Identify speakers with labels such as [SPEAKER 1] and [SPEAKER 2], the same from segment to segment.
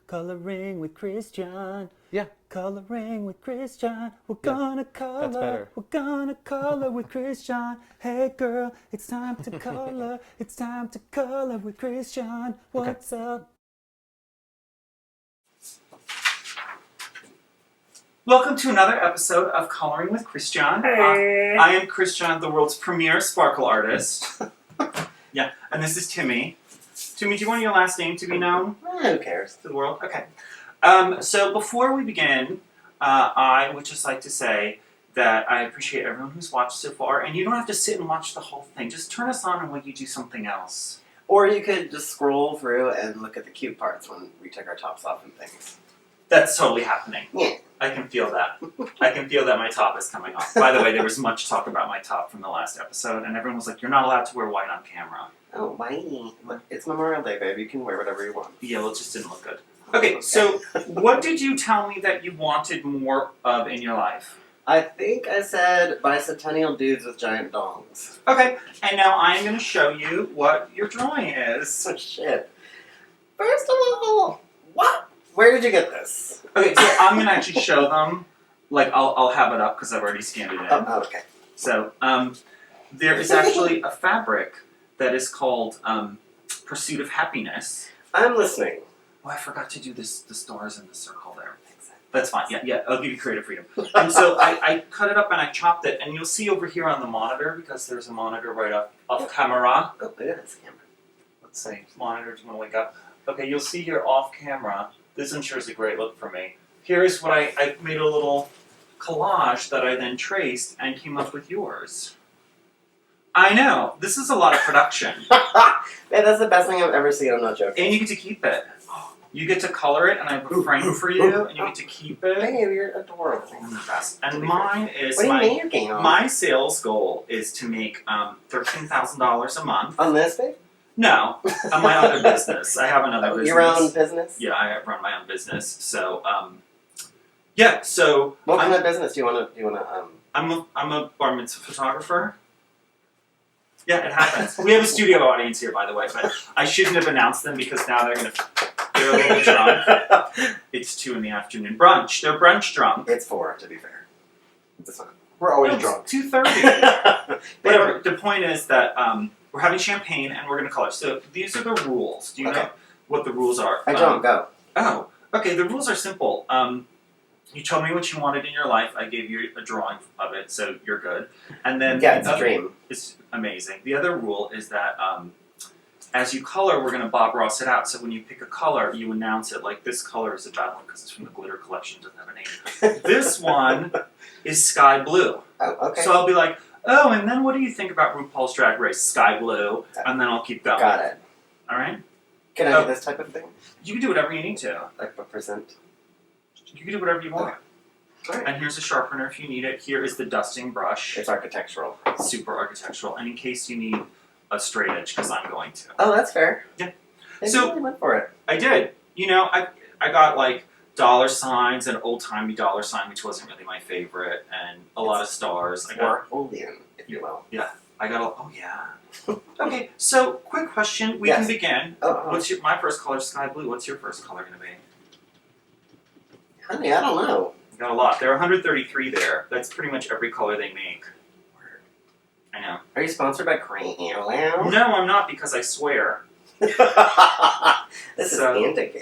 [SPEAKER 1] Coloring with Christian.
[SPEAKER 2] Yeah.
[SPEAKER 1] Coloring with Christian. We're
[SPEAKER 2] Yeah,
[SPEAKER 1] gonna color.
[SPEAKER 2] that's better.
[SPEAKER 1] We're gonna color with Christian. Hey girl, it's time to color. It's time to color with Christian. What's up? Welcome to another episode of Coloring with Christian.
[SPEAKER 2] Hey.
[SPEAKER 1] I am Christian, the world's premier sparkle artist. Yeah, and this is Timmy. Timmy, do you want your last name to be known?
[SPEAKER 3] Who cares?
[SPEAKER 1] To the world? Okay. So before we begin, I would just like to say that I appreciate everyone who's watched so far, and you don't have to sit and watch the whole thing. Just turn us on and while you do something else.
[SPEAKER 3] Or you could just scroll through and look at the cute parts when we take our tops off and things.
[SPEAKER 1] That's totally happening.
[SPEAKER 3] Yeah.
[SPEAKER 1] I can feel that. I can feel that my top is coming off. By the way, there was much talk about my top from the last episode, and everyone was like, you're not allowed to wear white on camera.
[SPEAKER 3] Oh, why? It's Memorial Day, babe. You can wear whatever you want.
[SPEAKER 1] Yeah, well, it just didn't look good. Okay, so what did you tell me that you wanted more of in your life?
[SPEAKER 3] I think I said bicentennial dudes with giant dongs.
[SPEAKER 1] Okay, and now I'm going to show you what your drawing is.
[SPEAKER 3] Oh, shit. First of all, what? Where did you get this?
[SPEAKER 1] Okay, so I'm going to actually show them. Like, I'll have it up because I've already scanned it in.
[SPEAKER 3] Oh, okay.
[SPEAKER 1] So, there is actually a fabric that is called Pursuit of Happiness.
[SPEAKER 3] I'm listening.
[SPEAKER 1] Oh, I forgot to do the stars in the circle there. That's fine. Yeah, I'll give you creative freedom. And so I cut it up and I chopped it, and you'll see over here on the monitor, because there's a monitor right off camera.
[SPEAKER 3] Oh, yeah, that's the camera.
[SPEAKER 1] Let's see, monitor, do you want to wake up? Okay, you'll see here off camera. This one sure is a great look for me. Here's what I made a little collage that I then traced and came up with yours. I know, this is a lot of production.
[SPEAKER 3] Man, that's the best thing I've ever seen. I'm not joking.
[SPEAKER 1] And you get to keep it. You get to color it, and I have a frame for you, and you get to keep it.
[SPEAKER 3] Babe, you're adorable.
[SPEAKER 1] I'm the best. And mine is
[SPEAKER 3] What are you making on?
[SPEAKER 1] my sales goal is to make $13,000 a month.
[SPEAKER 3] On this, babe?
[SPEAKER 1] No, on my other business. I have another business.
[SPEAKER 3] Your own business?
[SPEAKER 1] Yeah, I run my own business. So, yeah. So
[SPEAKER 3] What kind of business do you want to?
[SPEAKER 1] I'm a bar mitzvah photographer. Yeah, it happens. We have a studio audience here, by the way, but I shouldn't have announced them because now they're a little drunk. It's 2 p.m. Brunch. They're brunch drunk.
[SPEAKER 3] It's 4, to be fair. It's not. We're always drunk.
[SPEAKER 1] 2:30. Whatever. The point is that we're having champagne and we're going to color. So these are the rules. Do you know what the rules are?
[SPEAKER 3] I don't. Go.
[SPEAKER 1] Oh, okay. The rules are simple. You told me what you wanted in your life. I gave you a drawing of it, so you're good. And then
[SPEAKER 3] it's a dream.
[SPEAKER 1] It's amazing. The other rule is that as you color, we're going to Bob Ross it out. So when you pick a color, you announce it like this color is a bad one because it's from the glitter collection. Doesn't have a name. This one is sky blue.
[SPEAKER 3] Oh, okay.
[SPEAKER 1] So I'll be like, oh, and then what do you think about RuPaul's Drag Race? Sky blue. And then I'll keep going.
[SPEAKER 3] Got it.
[SPEAKER 1] All right?
[SPEAKER 3] Can I do this type of thing?
[SPEAKER 1] You can do whatever you need to.
[SPEAKER 3] Like what percent?
[SPEAKER 1] You can do whatever you want.
[SPEAKER 3] Okay.
[SPEAKER 1] And here's a sharpener if you need it. Here is the dusting brush.
[SPEAKER 3] It's architectural.
[SPEAKER 1] Super architectural. And in case you need a straight edge, because I'm going to.
[SPEAKER 3] Oh, that's fair.
[SPEAKER 1] Yeah.
[SPEAKER 3] Maybe
[SPEAKER 1] So-
[SPEAKER 3] you really went for it.
[SPEAKER 1] I did. You know, I got like dollar signs, an old-timey dollar sign, which wasn't really my favorite, and a lot of stars.
[SPEAKER 3] Orwellian, if you will.
[SPEAKER 1] I got oh yeah. Okay, so quick question. We can begin.
[SPEAKER 3] Oh,
[SPEAKER 1] My first color is sky blue. What's your first color going to be?
[SPEAKER 3] honey, I don't know.
[SPEAKER 1] You got a lot. There are 133 there. That's pretty much every color they make. I know.
[SPEAKER 3] Are you sponsored by Crayon?
[SPEAKER 1] No, I'm not because I swear.
[SPEAKER 3] This is Indigo.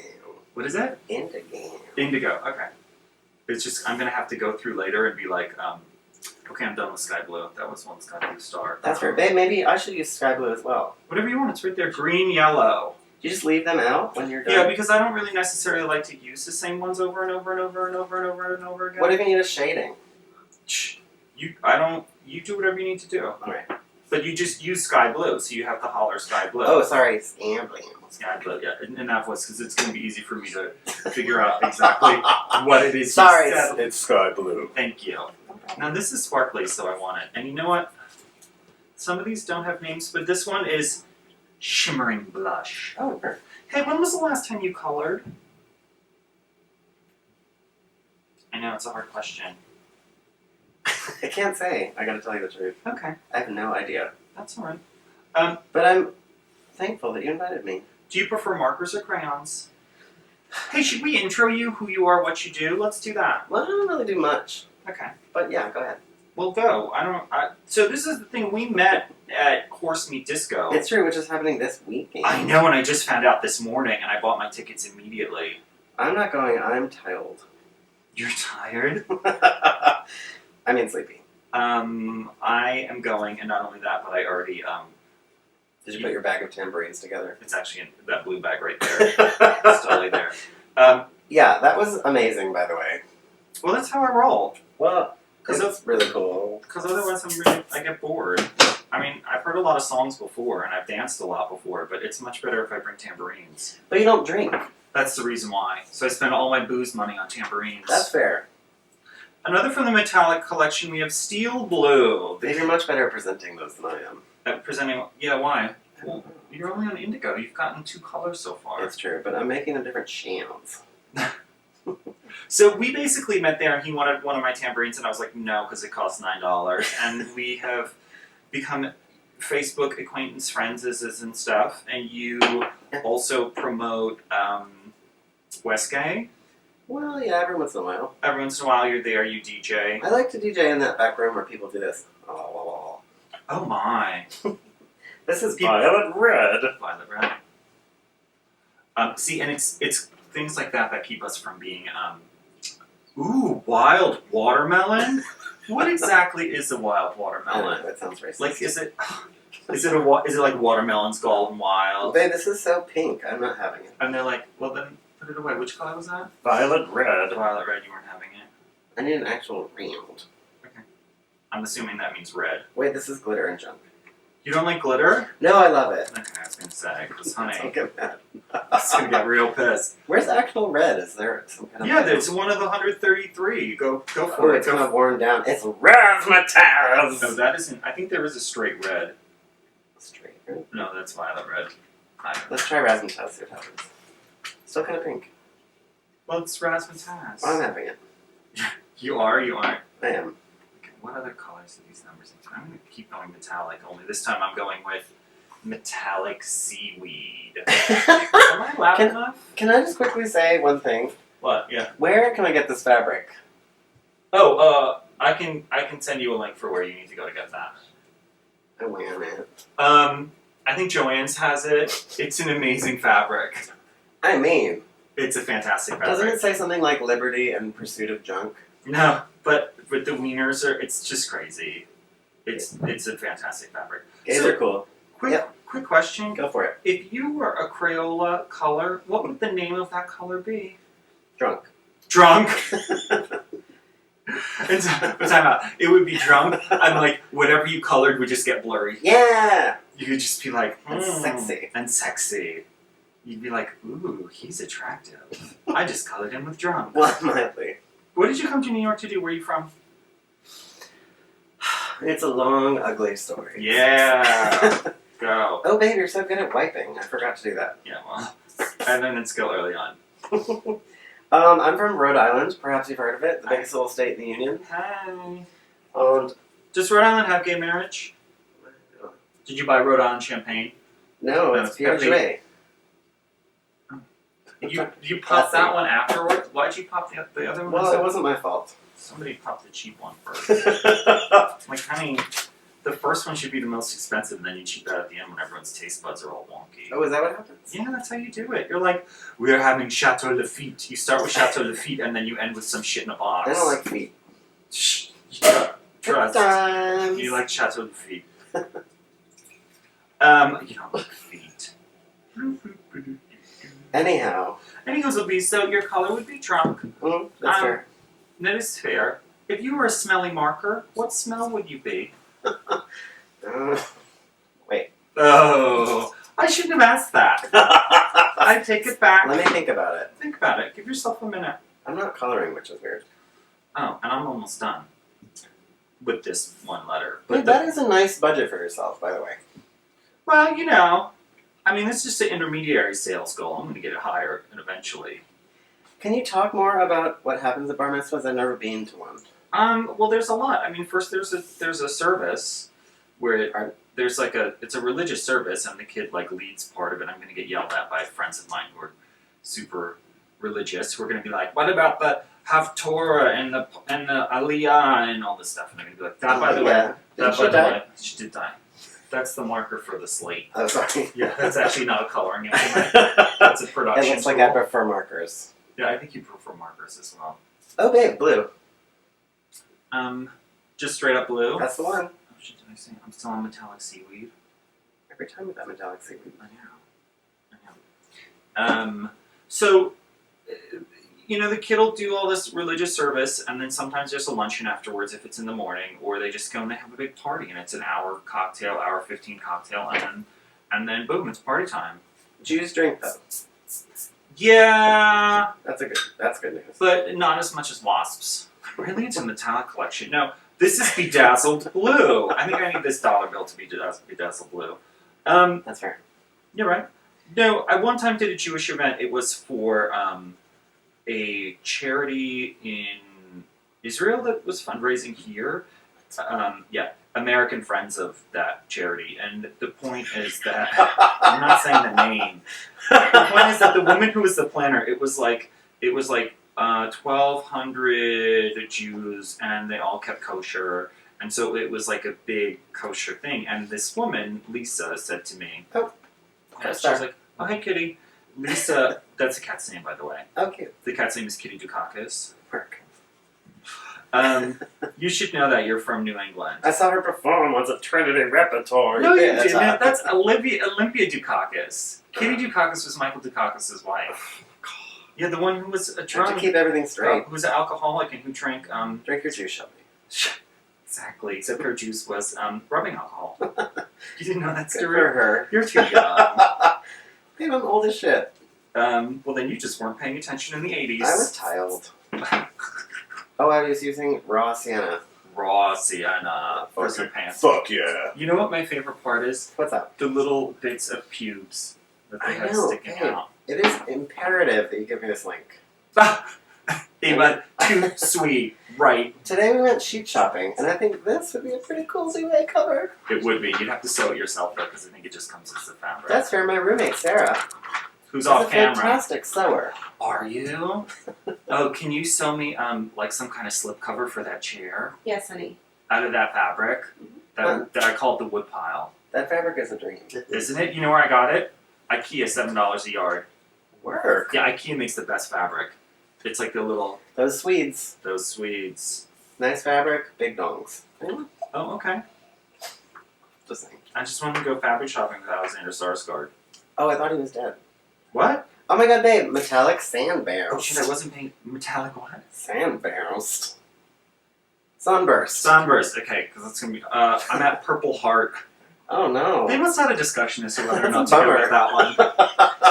[SPEAKER 1] What is it?
[SPEAKER 3] Indigo.
[SPEAKER 1] Indigo. Okay. It's just I'm gonna have to go through later and be like, okay, I'm done with sky blue. That was one sky blue star.
[SPEAKER 3] That's fair. Babe, maybe I should use sky blue as well.
[SPEAKER 1] Whatever you want. It's right there. Green, yellow.
[SPEAKER 3] You just leave them out when you're done?
[SPEAKER 1] Yeah, because I don't really necessarily like to use the same ones over and over and over and over and over and over again.
[SPEAKER 3] What if you need a shading?
[SPEAKER 1] You do whatever you need to do.
[SPEAKER 3] Alright.
[SPEAKER 1] But you just use sky blue, so you have to holler sky blue.
[SPEAKER 3] Oh, sorry, it's amber.
[SPEAKER 1] Sky blue, yeah. In that voice, because it's going to be easy for me to figure out exactly what it is.
[SPEAKER 3] Sorry,
[SPEAKER 1] you said.
[SPEAKER 3] it's sky blue.
[SPEAKER 1] Thank you. Now this is sparkly, so I want it. And you know what? Some of these don't have names, but this one is Shimmering Blush.
[SPEAKER 3] Oh, okay.
[SPEAKER 1] Hey, when was the last time you colored? I know, it's a hard question.
[SPEAKER 3] I can't say. I gotta tell you the truth.
[SPEAKER 1] Okay,
[SPEAKER 3] I have no idea.
[SPEAKER 1] that's alright.
[SPEAKER 3] But I'm thankful that you invited me.
[SPEAKER 1] Do you prefer markers or crayons? Hey, should we intro you, who you are, what you do? Let's do that.
[SPEAKER 3] Well, I don't really do much.
[SPEAKER 1] Okay.
[SPEAKER 3] But yeah, go ahead.
[SPEAKER 1] We'll go. So this is the thing. We met at Horse Meat Disco.
[SPEAKER 3] It's true, which is happening this weekend.
[SPEAKER 1] I know, and I just found out this morning, and I bought my tickets immediately.
[SPEAKER 3] I'm not going. I'm tired.
[SPEAKER 1] You're tired?
[SPEAKER 3] I mean, sleepy.
[SPEAKER 1] I am going, and not only that, but I already
[SPEAKER 3] Did you put your bag of tambourines together?
[SPEAKER 1] It's actually in that blue bag right there. It's totally there.
[SPEAKER 3] Yeah, that was amazing, by the way.
[SPEAKER 1] Well, that's how I roll.
[SPEAKER 3] Well,
[SPEAKER 1] Because
[SPEAKER 3] it's really cool.
[SPEAKER 1] Because otherwise, I get bored. I mean, I've heard a lot of songs before, and I've danced a lot before, but it's much better if I bring tambourines.
[SPEAKER 3] But you don't drink.
[SPEAKER 1] That's the reason why. So I spend all my booze money on tambourines.
[SPEAKER 3] That's fair.
[SPEAKER 1] Another from the Metallic collection, we have Steel Blue.
[SPEAKER 3] Dave, you're much better at presenting those than I am.
[SPEAKER 1] Presenting, yeah, why? Well, you're only on indigo. You've gotten 2 colors so far.
[SPEAKER 3] It's true, but I'm making a different chance.
[SPEAKER 1] So we basically met there, and he wanted one of my tambourines, and I was like, no, because it costs $9. And we have become Facebook acquaintance friends and stuff. And you also promote Westgate.
[SPEAKER 3] Well, yeah, every once in a while.
[SPEAKER 1] Every once in a while, you're there. You DJ.
[SPEAKER 3] I like to DJ in that back room where people do this. Oh,
[SPEAKER 1] Oh my!
[SPEAKER 3] this is Violet Red.
[SPEAKER 1] Violet Red. See, and it's things like that keep us from being ooh, wild watermelon. What exactly is a wild
[SPEAKER 3] I don't
[SPEAKER 1] watermelon?
[SPEAKER 3] know, that sounds racist.
[SPEAKER 1] Like, is it like watermelons golden wild?
[SPEAKER 3] Babe, this is so pink. I'm not having it.
[SPEAKER 1] And they're like, well then put it away. Which color was that?
[SPEAKER 3] Violet Red.
[SPEAKER 1] Violet red. You weren't having it.
[SPEAKER 3] I need an actual round.
[SPEAKER 1] Okay. I'm assuming that means red.
[SPEAKER 3] Wait, this is glitter and junk.
[SPEAKER 1] You don't like glitter?
[SPEAKER 3] No, I love it.
[SPEAKER 1] Okay, I was gonna say, because honey,
[SPEAKER 3] Don't get mad.
[SPEAKER 1] it's gonna get real pissed.
[SPEAKER 3] Where's actual red? Is there some kind of...
[SPEAKER 1] Yeah, it's one of the 133. Go
[SPEAKER 3] Oh,
[SPEAKER 1] for it.
[SPEAKER 3] it's kind of worn down. It's razzmatazz!
[SPEAKER 1] No, that isn't. I think there is a straight red.
[SPEAKER 3] Straight, right?
[SPEAKER 1] No, that's violet red.
[SPEAKER 3] Let's try razzmatazz, see what happens. Still kind of pink.
[SPEAKER 1] Well, it's razzmatazz.
[SPEAKER 3] I'm having it.
[SPEAKER 1] You are.
[SPEAKER 3] I am.
[SPEAKER 1] Okay, what other colors are these numbers into? I'm going to keep going metallic, only this time I'm going with metallic seaweed. Am I loud enough?
[SPEAKER 3] Can I just quickly say one thing?
[SPEAKER 1] What? Yeah.
[SPEAKER 3] Where can I get this fabric?
[SPEAKER 1] Oh, I can send you a link for where you need to go to get that.
[SPEAKER 3] I want it.
[SPEAKER 1] I think Joann's has it. It's an amazing fabric.
[SPEAKER 3] I mean,
[SPEAKER 1] It's a fantastic fabric.
[SPEAKER 3] doesn't it say something like liberty and pursuit of junk?
[SPEAKER 1] No, but the wieners it's just crazy. It's a fantastic fabric.
[SPEAKER 3] Gays
[SPEAKER 1] So-
[SPEAKER 3] are cool.
[SPEAKER 1] Quick question.
[SPEAKER 3] Go for it.
[SPEAKER 1] If you were a Crayola color, what would the name of that color be?
[SPEAKER 3] Drunk.
[SPEAKER 1] Drunk. It's, but time out. It would be drunk, and like whatever you colored would just get blurry.
[SPEAKER 3] Yeah!
[SPEAKER 1] You could just be like,
[SPEAKER 3] And sexy.
[SPEAKER 1] and sexy. You'd be like, ooh, he's attractive. I just colored him with drunk.
[SPEAKER 3] Well, mildly.
[SPEAKER 1] What did you come to New York to do? Where are you from?
[SPEAKER 3] It's a long, ugly story.
[SPEAKER 1] Yeah. Go.
[SPEAKER 3] Oh, babe, you're so good at wiping. I forgot to do that.
[SPEAKER 1] Yeah, well, I learned that skill early on.
[SPEAKER 3] I'm from Rhode Island. Perhaps you've heard of it. The biggest little state in the Union.
[SPEAKER 1] Hi.
[SPEAKER 3] And
[SPEAKER 1] Does Rhode Island have gay marriage? Did you buy Rhode Island champagne?
[SPEAKER 3] no,
[SPEAKER 1] No,
[SPEAKER 3] it's
[SPEAKER 1] it's
[SPEAKER 3] Pierre
[SPEAKER 1] Pierre
[SPEAKER 3] Jouet.
[SPEAKER 1] You popped that one afterwards? Why'd you pop the other one?
[SPEAKER 3] Well, it wasn't my fault.
[SPEAKER 1] Somebody popped the cheap one first. Like, honey, the first one should be the most expensive, and then you cheap out at the end when everyone's taste buds are all wonky.
[SPEAKER 3] Oh, is that what happens?
[SPEAKER 1] Yeah, that's how you do it. You're like, we're having Chateau Lafitte. You start with Chateau Lafitte, and then you end with some shit in a box.
[SPEAKER 3] I don't like feet.
[SPEAKER 1] Shh. Yeah, trust.
[SPEAKER 3] Times.
[SPEAKER 1] You like Chateau Lafitte. You don't like feet.
[SPEAKER 3] Anyhow.
[SPEAKER 1] Anywho, so your color would be drunk.
[SPEAKER 3] That's fair.
[SPEAKER 1] That is fair. If you were a smelly marker, what smell would you be?
[SPEAKER 3] Wait.
[SPEAKER 1] Oh, I shouldn't have asked that. I take it back.
[SPEAKER 3] Let me think about it.
[SPEAKER 1] Think about it. Give yourself a minute.
[SPEAKER 3] I'm not coloring, which is weird.
[SPEAKER 1] Oh, and I'm almost done with this one letter.
[SPEAKER 3] But that is a nice budget for yourself, by the way.
[SPEAKER 1] Well, you know, I mean, it's just an intermediary sales goal. I'm going to get it higher and eventually.
[SPEAKER 3] Can you talk more about what happens at bar mitzvahs? I've never been to one.
[SPEAKER 1] Well, there's a lot. I mean, first there's a service where it's a religious service, and the kid like leads part of it. I'm going to get yelled at by friends of mine who are super religious who are going to be like, what about the Haftorah and the Aliyah and all this stuff? And they're going to be like, that by the way, she did die. That's the marker for the slate.
[SPEAKER 3] Oh, sorry.
[SPEAKER 1] Yeah, that's actually not a coloring implement. That's a production
[SPEAKER 3] It looks like
[SPEAKER 1] tool.
[SPEAKER 3] I prefer markers.
[SPEAKER 1] Yeah, I think you prefer markers as well.
[SPEAKER 3] Oh, babe, blue.
[SPEAKER 1] Just straight up blue.
[SPEAKER 3] That's the one.
[SPEAKER 1] Oh shit, did I say? I'm still on metallic seaweed.
[SPEAKER 3] Every time with that metallic seaweed.
[SPEAKER 1] I know. So, the kid will do all this religious service, and then sometimes there's a luncheon afterwards if it's in the morning, or they just go and they have a big party, and it's an hour cocktail, hour 15 cocktail, and then boom, it's party time.
[SPEAKER 3] Jews drink though.
[SPEAKER 1] Yeah,
[SPEAKER 3] That's good news.
[SPEAKER 1] but not as much as wasps. I'm really into metallic collection. No, this is bedazzled blue. I think I need this dollar bill to be bedazzled blue.
[SPEAKER 3] That's fair.
[SPEAKER 1] You're right. No, I one time did a Jewish event. It was for a charity in Israel that was fundraising here. American Friends of that charity. And the point is that I'm not saying the name. The point is that the woman who was the planner, it was like 1,200 Jews, and they all kept kosher. And so it was like a big kosher thing. And this woman, Lisa, said to me, she was like, oh, hey, Kitty. Lisa, that's a cat's name, by the way.
[SPEAKER 3] Oh, cute.
[SPEAKER 1] The cat's name is Kitty Dukakis.
[SPEAKER 3] Work.
[SPEAKER 1] You should know that you're from New England.
[SPEAKER 3] I saw her perform once at Trinity Repertory.
[SPEAKER 1] No, you didn't. That's Olympia Dukakis. Kitty Dukakis was Michael Dukakis' wife. Yeah, the one who was a
[SPEAKER 3] Trying to keep everything straight.
[SPEAKER 1] who was an alcoholic and who drank.
[SPEAKER 3] Drink your juice, Shelby.
[SPEAKER 1] Exactly, except her juice was rubbing alcohol. You didn't know that
[SPEAKER 3] Good
[SPEAKER 1] story?
[SPEAKER 3] for her.
[SPEAKER 1] You're too young.
[SPEAKER 3] Babe, I'm old as shit.
[SPEAKER 1] Well, then you just weren't paying attention in the 80s.
[SPEAKER 3] I was tiled. Oh, I was using raw sienna.
[SPEAKER 1] Raw sienna for some pants.
[SPEAKER 3] Fuck yeah.
[SPEAKER 1] You know what my favorite part is?
[SPEAKER 3] What's up?
[SPEAKER 1] The little bits of pubes that they
[SPEAKER 3] I
[SPEAKER 1] have
[SPEAKER 3] know,
[SPEAKER 1] sticking
[SPEAKER 3] babe.
[SPEAKER 1] out.
[SPEAKER 3] It is imperative that you give me this link.
[SPEAKER 1] Eva, too sweet, right?
[SPEAKER 3] Today we went sheet shopping, and I think this would be a pretty cool Zoe cover.
[SPEAKER 1] It would be. You'd have to sew it yourself, though, because I think it just comes as a fabric.
[SPEAKER 3] That's for my roommate, Sarah.
[SPEAKER 1] Who's
[SPEAKER 3] She's
[SPEAKER 1] off
[SPEAKER 3] a
[SPEAKER 1] camera.
[SPEAKER 3] fantastic sewer.
[SPEAKER 1] Are you? Oh, can you sew me, like some kind of slip cover for that chair?
[SPEAKER 2] Yes, honey.
[SPEAKER 1] Out of that fabric? That I called the wood pile.
[SPEAKER 3] That fabric is a dream.
[SPEAKER 1] Isn't it? You know where I got it? IKEA, $7 a yard.
[SPEAKER 3] Work.
[SPEAKER 1] Yeah, IKEA makes the best fabric. It's like the little...
[SPEAKER 3] Those Swedes.
[SPEAKER 1] Those Swedes.
[SPEAKER 3] Nice fabric, big dongs. Anyone?
[SPEAKER 1] Oh, okay.
[SPEAKER 3] Just saying.
[SPEAKER 1] I just wanted to go fabric shopping with Alexander Sarsgaard.
[SPEAKER 3] Oh, I thought he was dead.
[SPEAKER 1] What?
[SPEAKER 3] Oh my god, babe. Metallic sand barrels.
[SPEAKER 1] Oh shit, I wasn't paying... Metallic what?
[SPEAKER 3] Sand barrels. Sunburst.
[SPEAKER 1] Sunburst. Okay, because it's going to be... I'm at Purple Heart.
[SPEAKER 3] Oh no.
[SPEAKER 1] They must have had a discussion as to whether or
[SPEAKER 3] That's
[SPEAKER 1] not
[SPEAKER 3] a
[SPEAKER 1] to go
[SPEAKER 3] bummer.
[SPEAKER 1] with that one.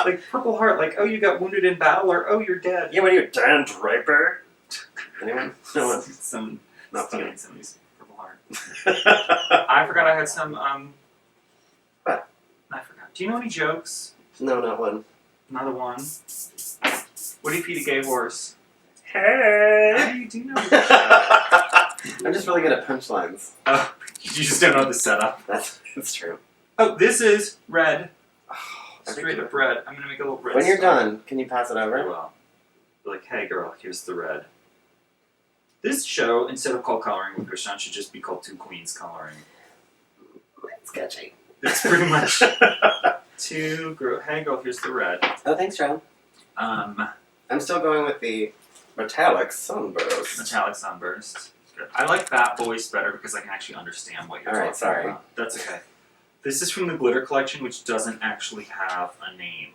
[SPEAKER 1] Like, Purple Heart, like, oh, you got wounded in battle, or oh, you're dead.
[SPEAKER 3] Yeah, what are you, Dan Draper? Anyone? No one.
[SPEAKER 1] Some...
[SPEAKER 3] Not funny.
[SPEAKER 1] stealing somebody's Purple Heart. I forgot I had some,
[SPEAKER 3] What?
[SPEAKER 1] I forgot. Do you know any jokes?
[SPEAKER 3] No, not one.
[SPEAKER 1] Another one. What do you feed a gay horse?
[SPEAKER 3] Hey!
[SPEAKER 1] How do you do know this shit?
[SPEAKER 3] I'm just really good at punchlines.
[SPEAKER 1] Oh, you just don't know the setup.
[SPEAKER 3] That's true.
[SPEAKER 1] Oh, this is red.
[SPEAKER 3] Oh,
[SPEAKER 1] Straight up red. I'm gonna make a little red.
[SPEAKER 3] When you're
[SPEAKER 1] star.
[SPEAKER 3] done, can you pass it
[SPEAKER 1] I
[SPEAKER 3] over?
[SPEAKER 1] will. Be like, hey girl, here's the red. This show, instead of called Coloring with Krishan, should just be called Two Queens Coloring.
[SPEAKER 3] It's sketchy.
[SPEAKER 1] It's pretty much hey girl, here's the red.
[SPEAKER 3] Oh, thanks, John.
[SPEAKER 1] Um,
[SPEAKER 3] I'm still going with the metallic sunburst.
[SPEAKER 1] metallic sunburst. Good. I like that voice better because I can actually understand what you're
[SPEAKER 3] All right,
[SPEAKER 1] talking
[SPEAKER 3] sorry.
[SPEAKER 1] about. That's okay. This is from the glitter collection, which doesn't actually have a name.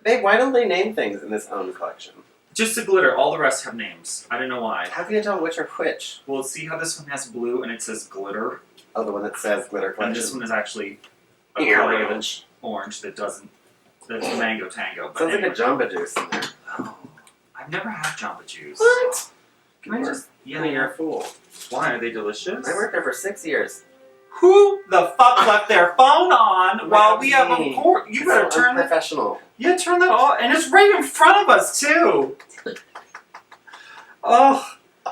[SPEAKER 3] Babe, why don't they name things in this own collection?
[SPEAKER 1] Just the glitter. All the rest have names. I don't know why.
[SPEAKER 3] How can you tell which are which?
[SPEAKER 1] Well, see how this one has blue and it says glitter?
[SPEAKER 3] Oh, the one that says glitter
[SPEAKER 1] And
[SPEAKER 3] collection.
[SPEAKER 1] this one is actually a color that's
[SPEAKER 3] Orange.
[SPEAKER 1] orange that doesn't... That's mango tango. But
[SPEAKER 3] Sounds
[SPEAKER 1] anyway.
[SPEAKER 3] like a Jamba Juice in there.
[SPEAKER 1] Oh, I've never had Jamba Juice.
[SPEAKER 3] What?
[SPEAKER 1] Can I just...
[SPEAKER 3] Yeah, you're a fool.
[SPEAKER 1] Why? Are they delicious?
[SPEAKER 3] I worked there for 6 years.
[SPEAKER 1] Who the fuck left their phone on while we have a
[SPEAKER 3] Me.
[SPEAKER 1] port? You better
[SPEAKER 3] It's
[SPEAKER 1] turn that...
[SPEAKER 3] unprofessional.
[SPEAKER 1] Yeah, turn that off. And it's right in front of us, too. Oh,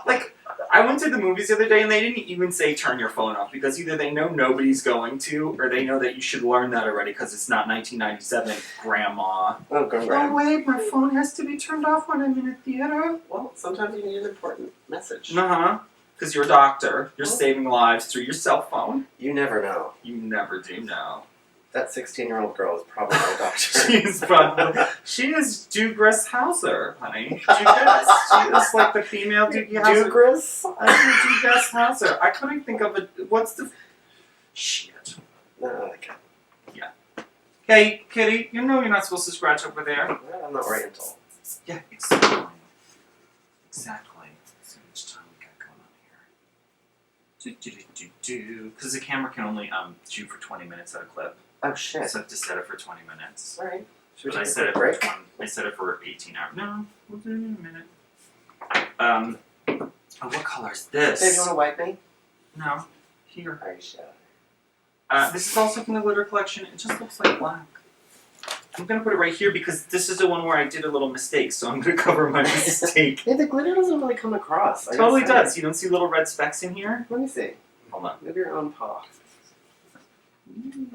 [SPEAKER 1] like, I went to the movies the other day and they didn't even say turn your phone off because either they know nobody's going to or they know that you should learn that already because it's not 1997, Grandma.
[SPEAKER 3] Oh, congrats.
[SPEAKER 1] Oh wait, my phone has to be turned off when I'm in a theater.
[SPEAKER 3] Well, sometimes you need an important message.
[SPEAKER 1] Uh-huh. Because you're a doctor. You're
[SPEAKER 3] Well,
[SPEAKER 1] saving lives through your cell phone.
[SPEAKER 3] you never know.
[SPEAKER 1] You never do know.
[SPEAKER 3] That 16-year-old girl is probably a doctor.
[SPEAKER 1] She is Douglas Hauser, honey. Douglas. She is like the female Doogie Hauser.
[SPEAKER 3] Douglas?
[SPEAKER 1] Douglas Hauser. I couldn't think of it. What's the... Shit.
[SPEAKER 3] No, I can't.
[SPEAKER 1] Hey, kitty, you know you're not supposed to scratch over there.
[SPEAKER 3] Well, I'm not oriental.
[SPEAKER 1] Yeah, exactly. Exactly. Let's see how much time we got going on here. Because the camera can only shoot for 20 minutes at a clip.
[SPEAKER 3] Oh, shit.
[SPEAKER 1] So I have to set it for 20 minutes.
[SPEAKER 3] Alright. Should we
[SPEAKER 1] But I
[SPEAKER 3] take a
[SPEAKER 1] set
[SPEAKER 3] quick
[SPEAKER 1] it
[SPEAKER 3] break?
[SPEAKER 1] I set it for 18 hours. No, we'll do it in a minute. Oh, what color is this?
[SPEAKER 3] Babe, you want to wipe me?
[SPEAKER 1] No, here.
[SPEAKER 3] Are you sure?
[SPEAKER 1] This is also from the glitter collection. It just looks like black. I'm gonna put it right here because this is the one where I did a little mistake, so I'm gonna cover my mistake.
[SPEAKER 3] Hey, the glitter doesn't really come across. I
[SPEAKER 1] Totally
[SPEAKER 3] gotta say.
[SPEAKER 1] does. You don't see little red specks in here?
[SPEAKER 3] Let me see.
[SPEAKER 1] Hold on.
[SPEAKER 3] Move your own paw.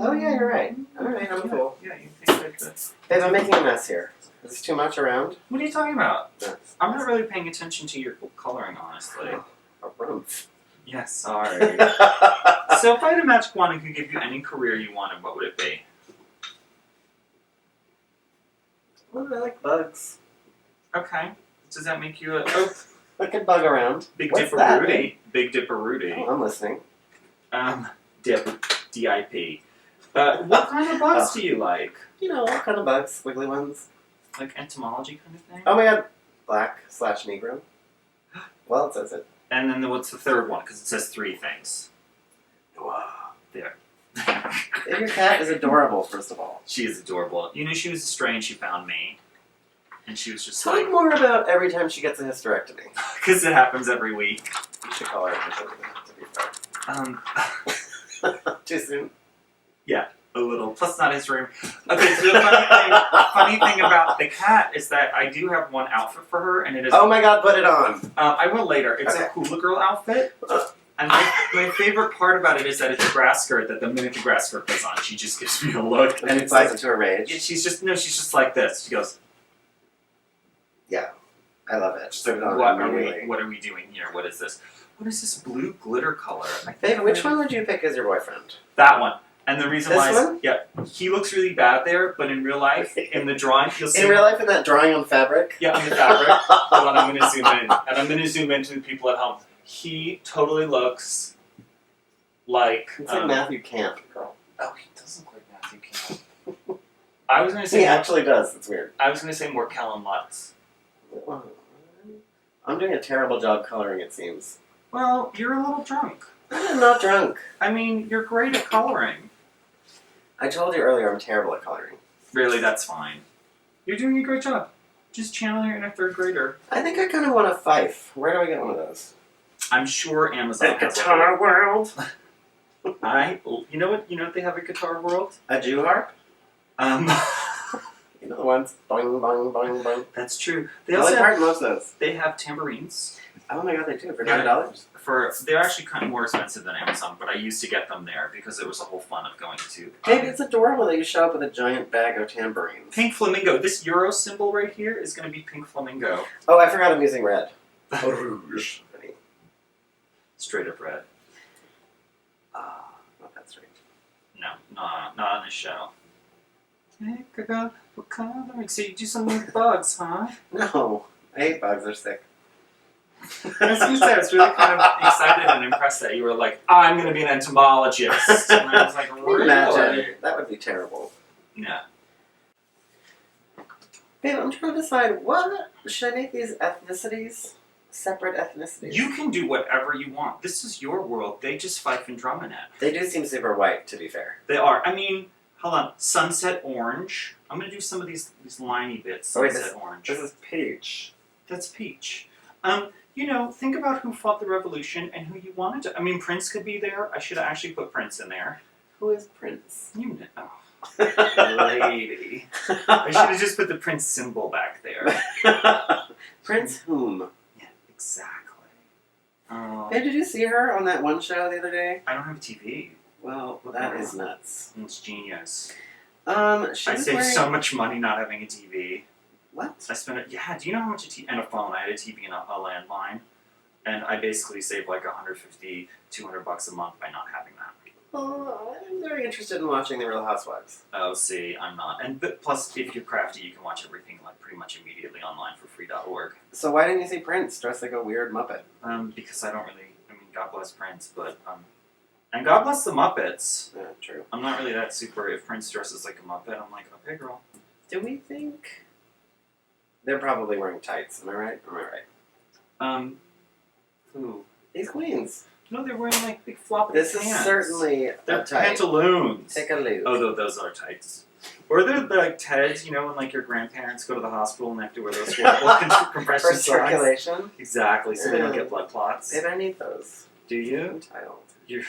[SPEAKER 3] Oh, yeah, you're right. Alright, I'm cool.
[SPEAKER 1] Yeah, you think that the...
[SPEAKER 3] Babe, I'm making a mess here. Is this too much around?
[SPEAKER 1] What are you talking about?
[SPEAKER 3] No.
[SPEAKER 1] I'm not really paying attention to your coloring, honestly.
[SPEAKER 3] A rumpf.
[SPEAKER 1] Yeah, sorry. So if I had a magic wand and could give you any career you wanted, what would it be?
[SPEAKER 3] Well, I like bugs.
[SPEAKER 1] Okay. Does that make you a... Oh,
[SPEAKER 3] I can bug around.
[SPEAKER 1] Big
[SPEAKER 3] What's
[SPEAKER 1] Dipper
[SPEAKER 3] that,
[SPEAKER 1] Rudy.
[SPEAKER 3] babe?
[SPEAKER 1] Big Dipper Rudy.
[SPEAKER 3] Oh, I'm listening.
[SPEAKER 1] Dip. D-I-P. What kind of bugs do you like?
[SPEAKER 3] You know, all kind of bugs. Wiggly ones.
[SPEAKER 1] Like entomology kind of thing?
[SPEAKER 3] Oh my god. Black/Negro. Well, it says it.
[SPEAKER 1] And then what's the third one? Because it says 3 things.
[SPEAKER 3] Wow.
[SPEAKER 1] There.
[SPEAKER 3] And your cat is adorable, first of all.
[SPEAKER 1] She is adorable. You know, she was stray and she found me. And she was just
[SPEAKER 3] Talk
[SPEAKER 1] like...
[SPEAKER 3] more about every time she gets a hysterectomy.
[SPEAKER 1] Because it happens every week.
[SPEAKER 3] You should call her to be fair. Too soon?
[SPEAKER 1] A little. Plus not his room. Okay, so the funny thing about the cat is that I do have one outfit for her, and it is...
[SPEAKER 3] Oh my god, put it on!
[SPEAKER 1] I will later. It's
[SPEAKER 3] Okay.
[SPEAKER 1] a hula girl outfit. And my favorite part about it is that it's a grass skirt that the minute the grass skirt goes on, she just gives me a look.
[SPEAKER 3] And it flies into a rage.
[SPEAKER 1] she's just like this. She goes,
[SPEAKER 3] Yeah. I love it. Just put it on
[SPEAKER 1] what
[SPEAKER 3] immediately.
[SPEAKER 1] are we doing here? What is this? What is this blue glitter color? I think
[SPEAKER 3] Babe, which one would you pick as your boyfriend?
[SPEAKER 1] That one. And the reason
[SPEAKER 3] This
[SPEAKER 1] why
[SPEAKER 3] one?
[SPEAKER 1] yeah, he looks really bad there, but in real life, in the drawing, you'll see
[SPEAKER 3] In real life, in that drawing on fabric?
[SPEAKER 1] yeah, on the fabric. Hold on, I'm gonna zoom in. And I'm gonna zoom into the people at home. He totally looks like
[SPEAKER 3] It's like Matthew Camp, girl.
[SPEAKER 1] oh, he does look like Matthew Camp. I was gonna say
[SPEAKER 3] He actually does. It's weird.
[SPEAKER 1] I was gonna say more Kellen Lutz.
[SPEAKER 3] I'm doing a terrible job coloring, it seems.
[SPEAKER 1] Well, you're a little drunk.
[SPEAKER 3] I'm not drunk.
[SPEAKER 1] I mean, you're great at coloring.
[SPEAKER 3] I told you earlier I'm terrible at coloring.
[SPEAKER 1] Really, that's fine. You're doing a great job. Just channeling your inner 3rd grader.
[SPEAKER 3] I think I kind of want a fife. Where do I get one of those?
[SPEAKER 1] I'm sure Amazon has
[SPEAKER 3] World.
[SPEAKER 1] you know what they have at Guitar World?
[SPEAKER 3] A Jew harp?
[SPEAKER 1] Um,
[SPEAKER 3] You know the ones? Boing, boing, boing, boing.
[SPEAKER 1] that's true. They
[SPEAKER 3] I
[SPEAKER 1] also
[SPEAKER 3] like
[SPEAKER 1] have,
[SPEAKER 3] part most of those.
[SPEAKER 1] they have tambourines.
[SPEAKER 3] Oh my god, they do. For
[SPEAKER 1] Yeah.
[SPEAKER 3] $9?
[SPEAKER 1] They're actually kind of more expensive than Amazon, but I used to get them there because it was a whole fun of going to.
[SPEAKER 3] Babe, it's adorable that you show up with a giant bag of tambourines.
[SPEAKER 1] Pink flamingo. This Euro symbol right here is going to be pink flamingo.
[SPEAKER 3] Oh, I forgot I'm using red. Rouge.
[SPEAKER 1] Straight up red.
[SPEAKER 3] Ah, not that straight.
[SPEAKER 1] No, not on this show. Hey, girl, what coloring? So you do something with bugs, huh?
[SPEAKER 3] No, I hate bugs. They're sick.
[SPEAKER 1] I was going to say, I was really kind of excited and impressed that you were like, I'm going to be an entomologist. And I was like,
[SPEAKER 3] Can you
[SPEAKER 1] really?
[SPEAKER 3] imagine? That would be terrible.
[SPEAKER 1] No.
[SPEAKER 3] Babe, I'm trying to decide what should I make these ethnicities separate ethnicities.
[SPEAKER 1] You can do whatever you want. This is your world. They just fife and drum in it.
[SPEAKER 3] They do seem super white, to be fair.
[SPEAKER 1] They are. I mean, hold on. Sunset orange. I'm going to do some of these liney bits.
[SPEAKER 3] Oh, wait,
[SPEAKER 1] Sunset orange.
[SPEAKER 3] This is peach.
[SPEAKER 1] That's peach. You know, think about who fought the revolution and who you wanted to. I mean, Prince could be there. I should have actually put Prince in there.
[SPEAKER 3] Who is Prince?
[SPEAKER 1] You know. Lady. I should have just put the Prince symbol back there.
[SPEAKER 3] Prince whom?
[SPEAKER 1] Yeah, exactly. Oh,
[SPEAKER 3] Hey, did you see her on that one show the other day?
[SPEAKER 1] I don't have a TV.
[SPEAKER 3] Well, that is nuts.
[SPEAKER 1] It's genius.
[SPEAKER 3] She
[SPEAKER 1] I
[SPEAKER 3] was
[SPEAKER 1] saved
[SPEAKER 3] wearing...
[SPEAKER 1] so much money not having a TV.
[SPEAKER 3] What?
[SPEAKER 1] I spent it. Yeah, do you know how much a TV and a phone? I had a TV and a landline, and I basically saved like $150, $200 a month by not having that.
[SPEAKER 3] Oh, I'm very interested in watching The Real Housewives.
[SPEAKER 1] Oh, see, I'm not. And but plus, if you're crafty, you can watch everything like pretty much immediately online for free.org.
[SPEAKER 3] So why didn't you see Prince dressed like a weird Muppet?
[SPEAKER 1] Because I don't really. I mean, God bless Prince, but and God bless the Muppets.
[SPEAKER 3] Yeah, true.
[SPEAKER 1] I'm not really that super. If Prince dresses like a Muppet, I'm like, okay, girl.
[SPEAKER 3] Do we think they're probably wearing tights? Am I right? Or am I right?
[SPEAKER 1] Who?
[SPEAKER 3] These queens.
[SPEAKER 1] No, they're wearing like big floppy
[SPEAKER 3] This
[SPEAKER 1] pants.
[SPEAKER 3] is certainly
[SPEAKER 1] They're
[SPEAKER 3] a tight.
[SPEAKER 1] pantaloons.
[SPEAKER 3] Take a look.
[SPEAKER 1] Oh, those are tights. Or they're like Teds, you know, when like your grandparents go to the hospital and they have to wear those horrible compression
[SPEAKER 3] For
[SPEAKER 1] socks.
[SPEAKER 3] circulation.
[SPEAKER 1] Exactly, so they don't get blood clots.
[SPEAKER 3] Maybe I need those.
[SPEAKER 1] Do you?
[SPEAKER 3] I'm tired.
[SPEAKER 1] You're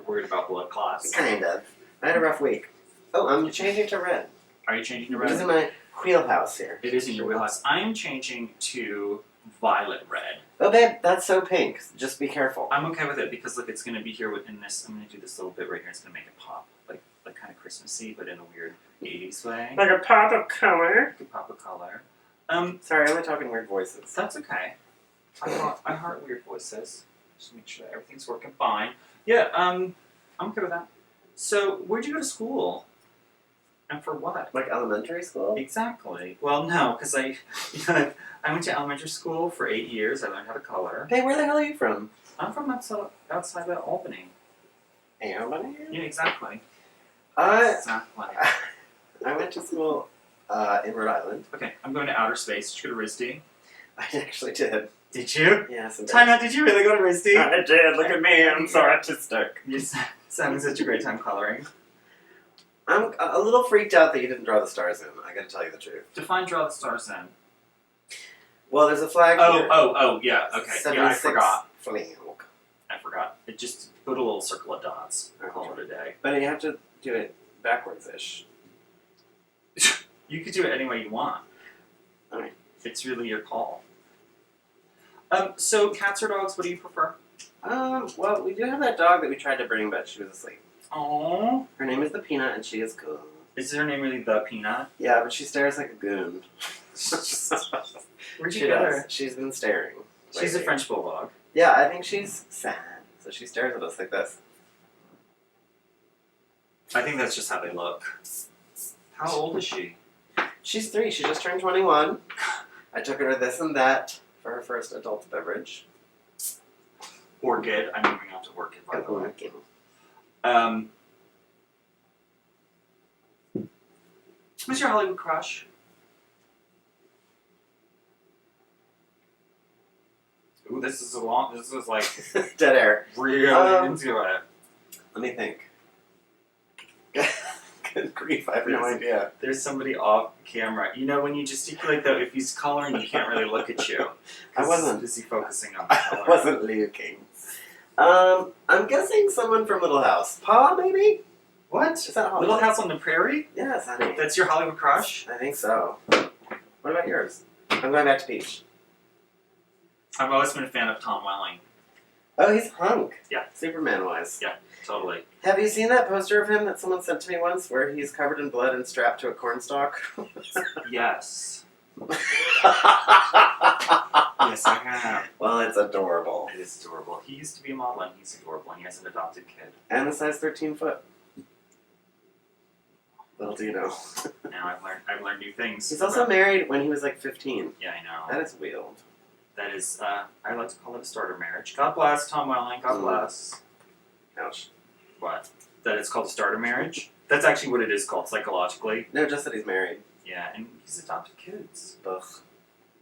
[SPEAKER 1] worried about blood clots.
[SPEAKER 3] Kind of. I had a rough week. Oh, I'm changing to red.
[SPEAKER 1] Are you changing to
[SPEAKER 3] This is
[SPEAKER 1] red?
[SPEAKER 3] my wheelhouse here.
[SPEAKER 1] It is in your wheelhouse. I am changing to violet red.
[SPEAKER 3] Oh, babe, that's so pink. Just be careful.
[SPEAKER 1] I'm okay with it because look, it's going to be here within this. I'm going to do this little bit right here. It's going to make it pop, like kind of Christmassy, but in a weird 80s way.
[SPEAKER 3] Like a pop of color.
[SPEAKER 1] Like a pop of color.
[SPEAKER 3] Sorry, I'm only talking weird voices.
[SPEAKER 1] That's okay. I heart weird voices. Just make sure that everything's working fine. Yeah, I'm okay with that. So, where'd you go to school? And for what?
[SPEAKER 3] Like elementary school?
[SPEAKER 1] Exactly. Well, no, because I went to elementary school for 8 years. I learned how to color.
[SPEAKER 3] Hey, where the hell are you from?
[SPEAKER 1] I'm from outside of Albany.
[SPEAKER 3] Albany?
[SPEAKER 1] Yeah, exactly.
[SPEAKER 3] Exactly.
[SPEAKER 1] Exactly.
[SPEAKER 3] I went to school in Rhode Island.
[SPEAKER 1] Okay, I'm going to outer space. Did you go to RISD?
[SPEAKER 3] I actually did.
[SPEAKER 1] Did you?
[SPEAKER 3] Yes.
[SPEAKER 1] Time out, did you really go to RISD?
[SPEAKER 3] I did. Look at me. I'm so artistic.
[SPEAKER 1] You're having such a great time coloring.
[SPEAKER 3] I'm a little freaked out that you didn't draw the stars in. I gotta tell you the truth.
[SPEAKER 1] Define draw the stars in.
[SPEAKER 3] Well, there's a flag here.
[SPEAKER 1] Oh, yeah, okay. Yeah, I
[SPEAKER 3] 76
[SPEAKER 1] forgot.
[SPEAKER 3] flag.
[SPEAKER 1] I forgot. It just put a little circle of dots.
[SPEAKER 3] Okay.
[SPEAKER 1] Call it a day.
[SPEAKER 3] But you have to do it backwards-ish.
[SPEAKER 1] You could do it any way you want.
[SPEAKER 3] Alright.
[SPEAKER 1] It's really your call. So cats or dogs, what do you prefer?
[SPEAKER 3] Well, we do have that dog that we tried to bring, but she was asleep.
[SPEAKER 1] Aww.
[SPEAKER 3] Her name is the Peanut, and she is cool.
[SPEAKER 1] Is her name really the Peanut?
[SPEAKER 3] Yeah, but she stares like a goon.
[SPEAKER 1] Where'd you
[SPEAKER 3] She
[SPEAKER 1] get
[SPEAKER 3] does.
[SPEAKER 1] her?
[SPEAKER 3] She's been staring.
[SPEAKER 1] She's a
[SPEAKER 3] lately.
[SPEAKER 1] French Bulldog.
[SPEAKER 3] Yeah, I think she's sad. So she stares at us like this.
[SPEAKER 1] I think that's just how they look. How old is she?
[SPEAKER 3] She's 3. She just turned 21. I took her to this and that for her first adult beverage.
[SPEAKER 1] Orchid. I'm moving on to Orchid, by the way.
[SPEAKER 3] Okay.
[SPEAKER 1] Who's your Hollywood crush? Ooh, this is like
[SPEAKER 3] Dead air.
[SPEAKER 1] really
[SPEAKER 3] Um,
[SPEAKER 1] into it.
[SPEAKER 3] Let me think. Good grief, I have no idea.
[SPEAKER 1] There's somebody off camera. You know, when you gesticulate though, if he's coloring, he can't really look at you.
[SPEAKER 3] I wasn't.
[SPEAKER 1] Is he focusing on the color?
[SPEAKER 3] I wasn't looking. I'm guessing someone from Little House. Pa, maybe?
[SPEAKER 1] What?
[SPEAKER 3] Is that Hollywood?
[SPEAKER 1] Little House on the Prairie?
[SPEAKER 3] Yes, honey.
[SPEAKER 1] That's your Hollywood crush?
[SPEAKER 3] I think so. What about yours? I'm going back to Peach.
[SPEAKER 1] I've always been a fan of Tom Welling.
[SPEAKER 3] Oh, he's hunk.
[SPEAKER 1] Yeah.
[SPEAKER 3] Superman-wise.
[SPEAKER 1] Yeah, totally.
[SPEAKER 3] Have you seen that poster of him that someone sent to me once where he's covered in blood and strapped to a cornstalk?
[SPEAKER 1] Yes. Yes, I have.
[SPEAKER 3] Well, it's adorable.
[SPEAKER 1] It is adorable. He used to be a model and he's adorable and he has an adopted kid.
[SPEAKER 3] And a size 13 foot. Little do you know.
[SPEAKER 1] Now I've learned new things.
[SPEAKER 3] He's also married when he was like 15.
[SPEAKER 1] Yeah, I know.
[SPEAKER 3] That is weird.
[SPEAKER 1] That is, I like to call it a starter marriage. God bless Tom Welling. God bless.
[SPEAKER 3] Ouch.
[SPEAKER 1] What? That it's called a starter marriage? That's actually what it is called psychologically.
[SPEAKER 3] No, just that he's married.
[SPEAKER 1] Yeah, and he's adopted kids.
[SPEAKER 3] Ugh.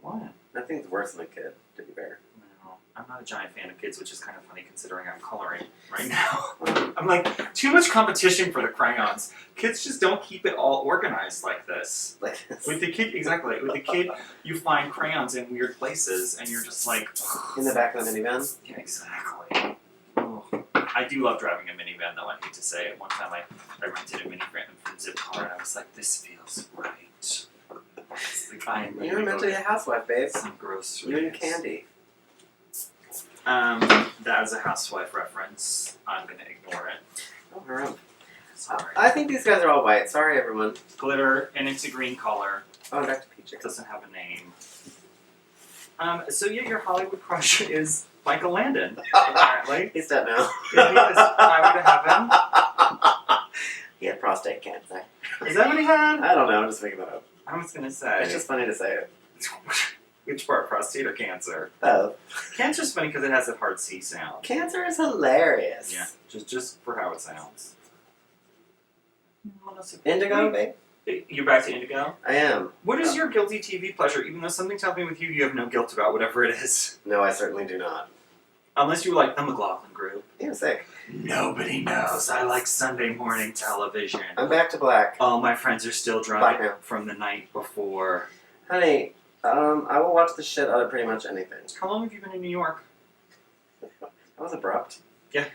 [SPEAKER 1] What?
[SPEAKER 3] Nothing's worse than a kid, to be fair.
[SPEAKER 1] No, I'm not a giant fan of kids, which is kind of funny considering I'm coloring right now. I'm like, too much competition for the crayons. Kids just don't keep it all organized like this.
[SPEAKER 3] Like this.
[SPEAKER 1] With the kid, exactly. With the kid, you find crayons in weird places, and you're just like...
[SPEAKER 3] In the back of the minivan?
[SPEAKER 1] Yeah, exactly. Oh. I do love driving a minivan, though, I hate to say it. One time I rented a minivan from Zip Car, and I was like, this feels right. It's like, I am ready
[SPEAKER 3] You're
[SPEAKER 1] to
[SPEAKER 3] meant
[SPEAKER 1] go
[SPEAKER 3] to be a housewife, babe.
[SPEAKER 1] some groceries.
[SPEAKER 3] You and Candy.
[SPEAKER 1] That is a housewife reference. I'm gonna ignore it.
[SPEAKER 3] Oh, maroon.
[SPEAKER 1] Sorry.
[SPEAKER 3] I think these guys are all white. Sorry, everyone.
[SPEAKER 1] Glitter, and it's a green color.
[SPEAKER 3] Oh, Dr. Peach.
[SPEAKER 1] It doesn't have a name. So yeah, your Hollywood crush is Michael Landon, apparently.
[SPEAKER 3] He's dead now.
[SPEAKER 1] Yeah, he is highway to heaven.
[SPEAKER 3] He had prostate cancer.
[SPEAKER 1] Is that what he had?
[SPEAKER 3] I don't know. I'm just making that up.
[SPEAKER 1] I was gonna say.
[SPEAKER 3] It's just funny to say it.
[SPEAKER 1] Which part, prostate or cancer?
[SPEAKER 3] Oh.
[SPEAKER 1] Cancer's funny because it has a hard C sound.
[SPEAKER 3] Cancer is hilarious.
[SPEAKER 1] Yeah, just for how it sounds.
[SPEAKER 3] Indigo, babe?
[SPEAKER 1] You're back to Indigo?
[SPEAKER 3] I am.
[SPEAKER 1] What is your guilty TV pleasure? Even though something tells me with you, you have no guilt about whatever it is.
[SPEAKER 3] No, I certainly do not.
[SPEAKER 1] Unless you like the McLaughlin Group.
[SPEAKER 3] You're sick.
[SPEAKER 1] Nobody knows. I like Sunday morning television.
[SPEAKER 3] I'm back to black.
[SPEAKER 1] All my friends are still
[SPEAKER 3] Black
[SPEAKER 1] drunk
[SPEAKER 3] now.
[SPEAKER 1] from the night before.
[SPEAKER 3] Honey, I will watch the shit out of pretty much anything.
[SPEAKER 1] How long have you been in New York?
[SPEAKER 3] That was abrupt.
[SPEAKER 1] Yeah.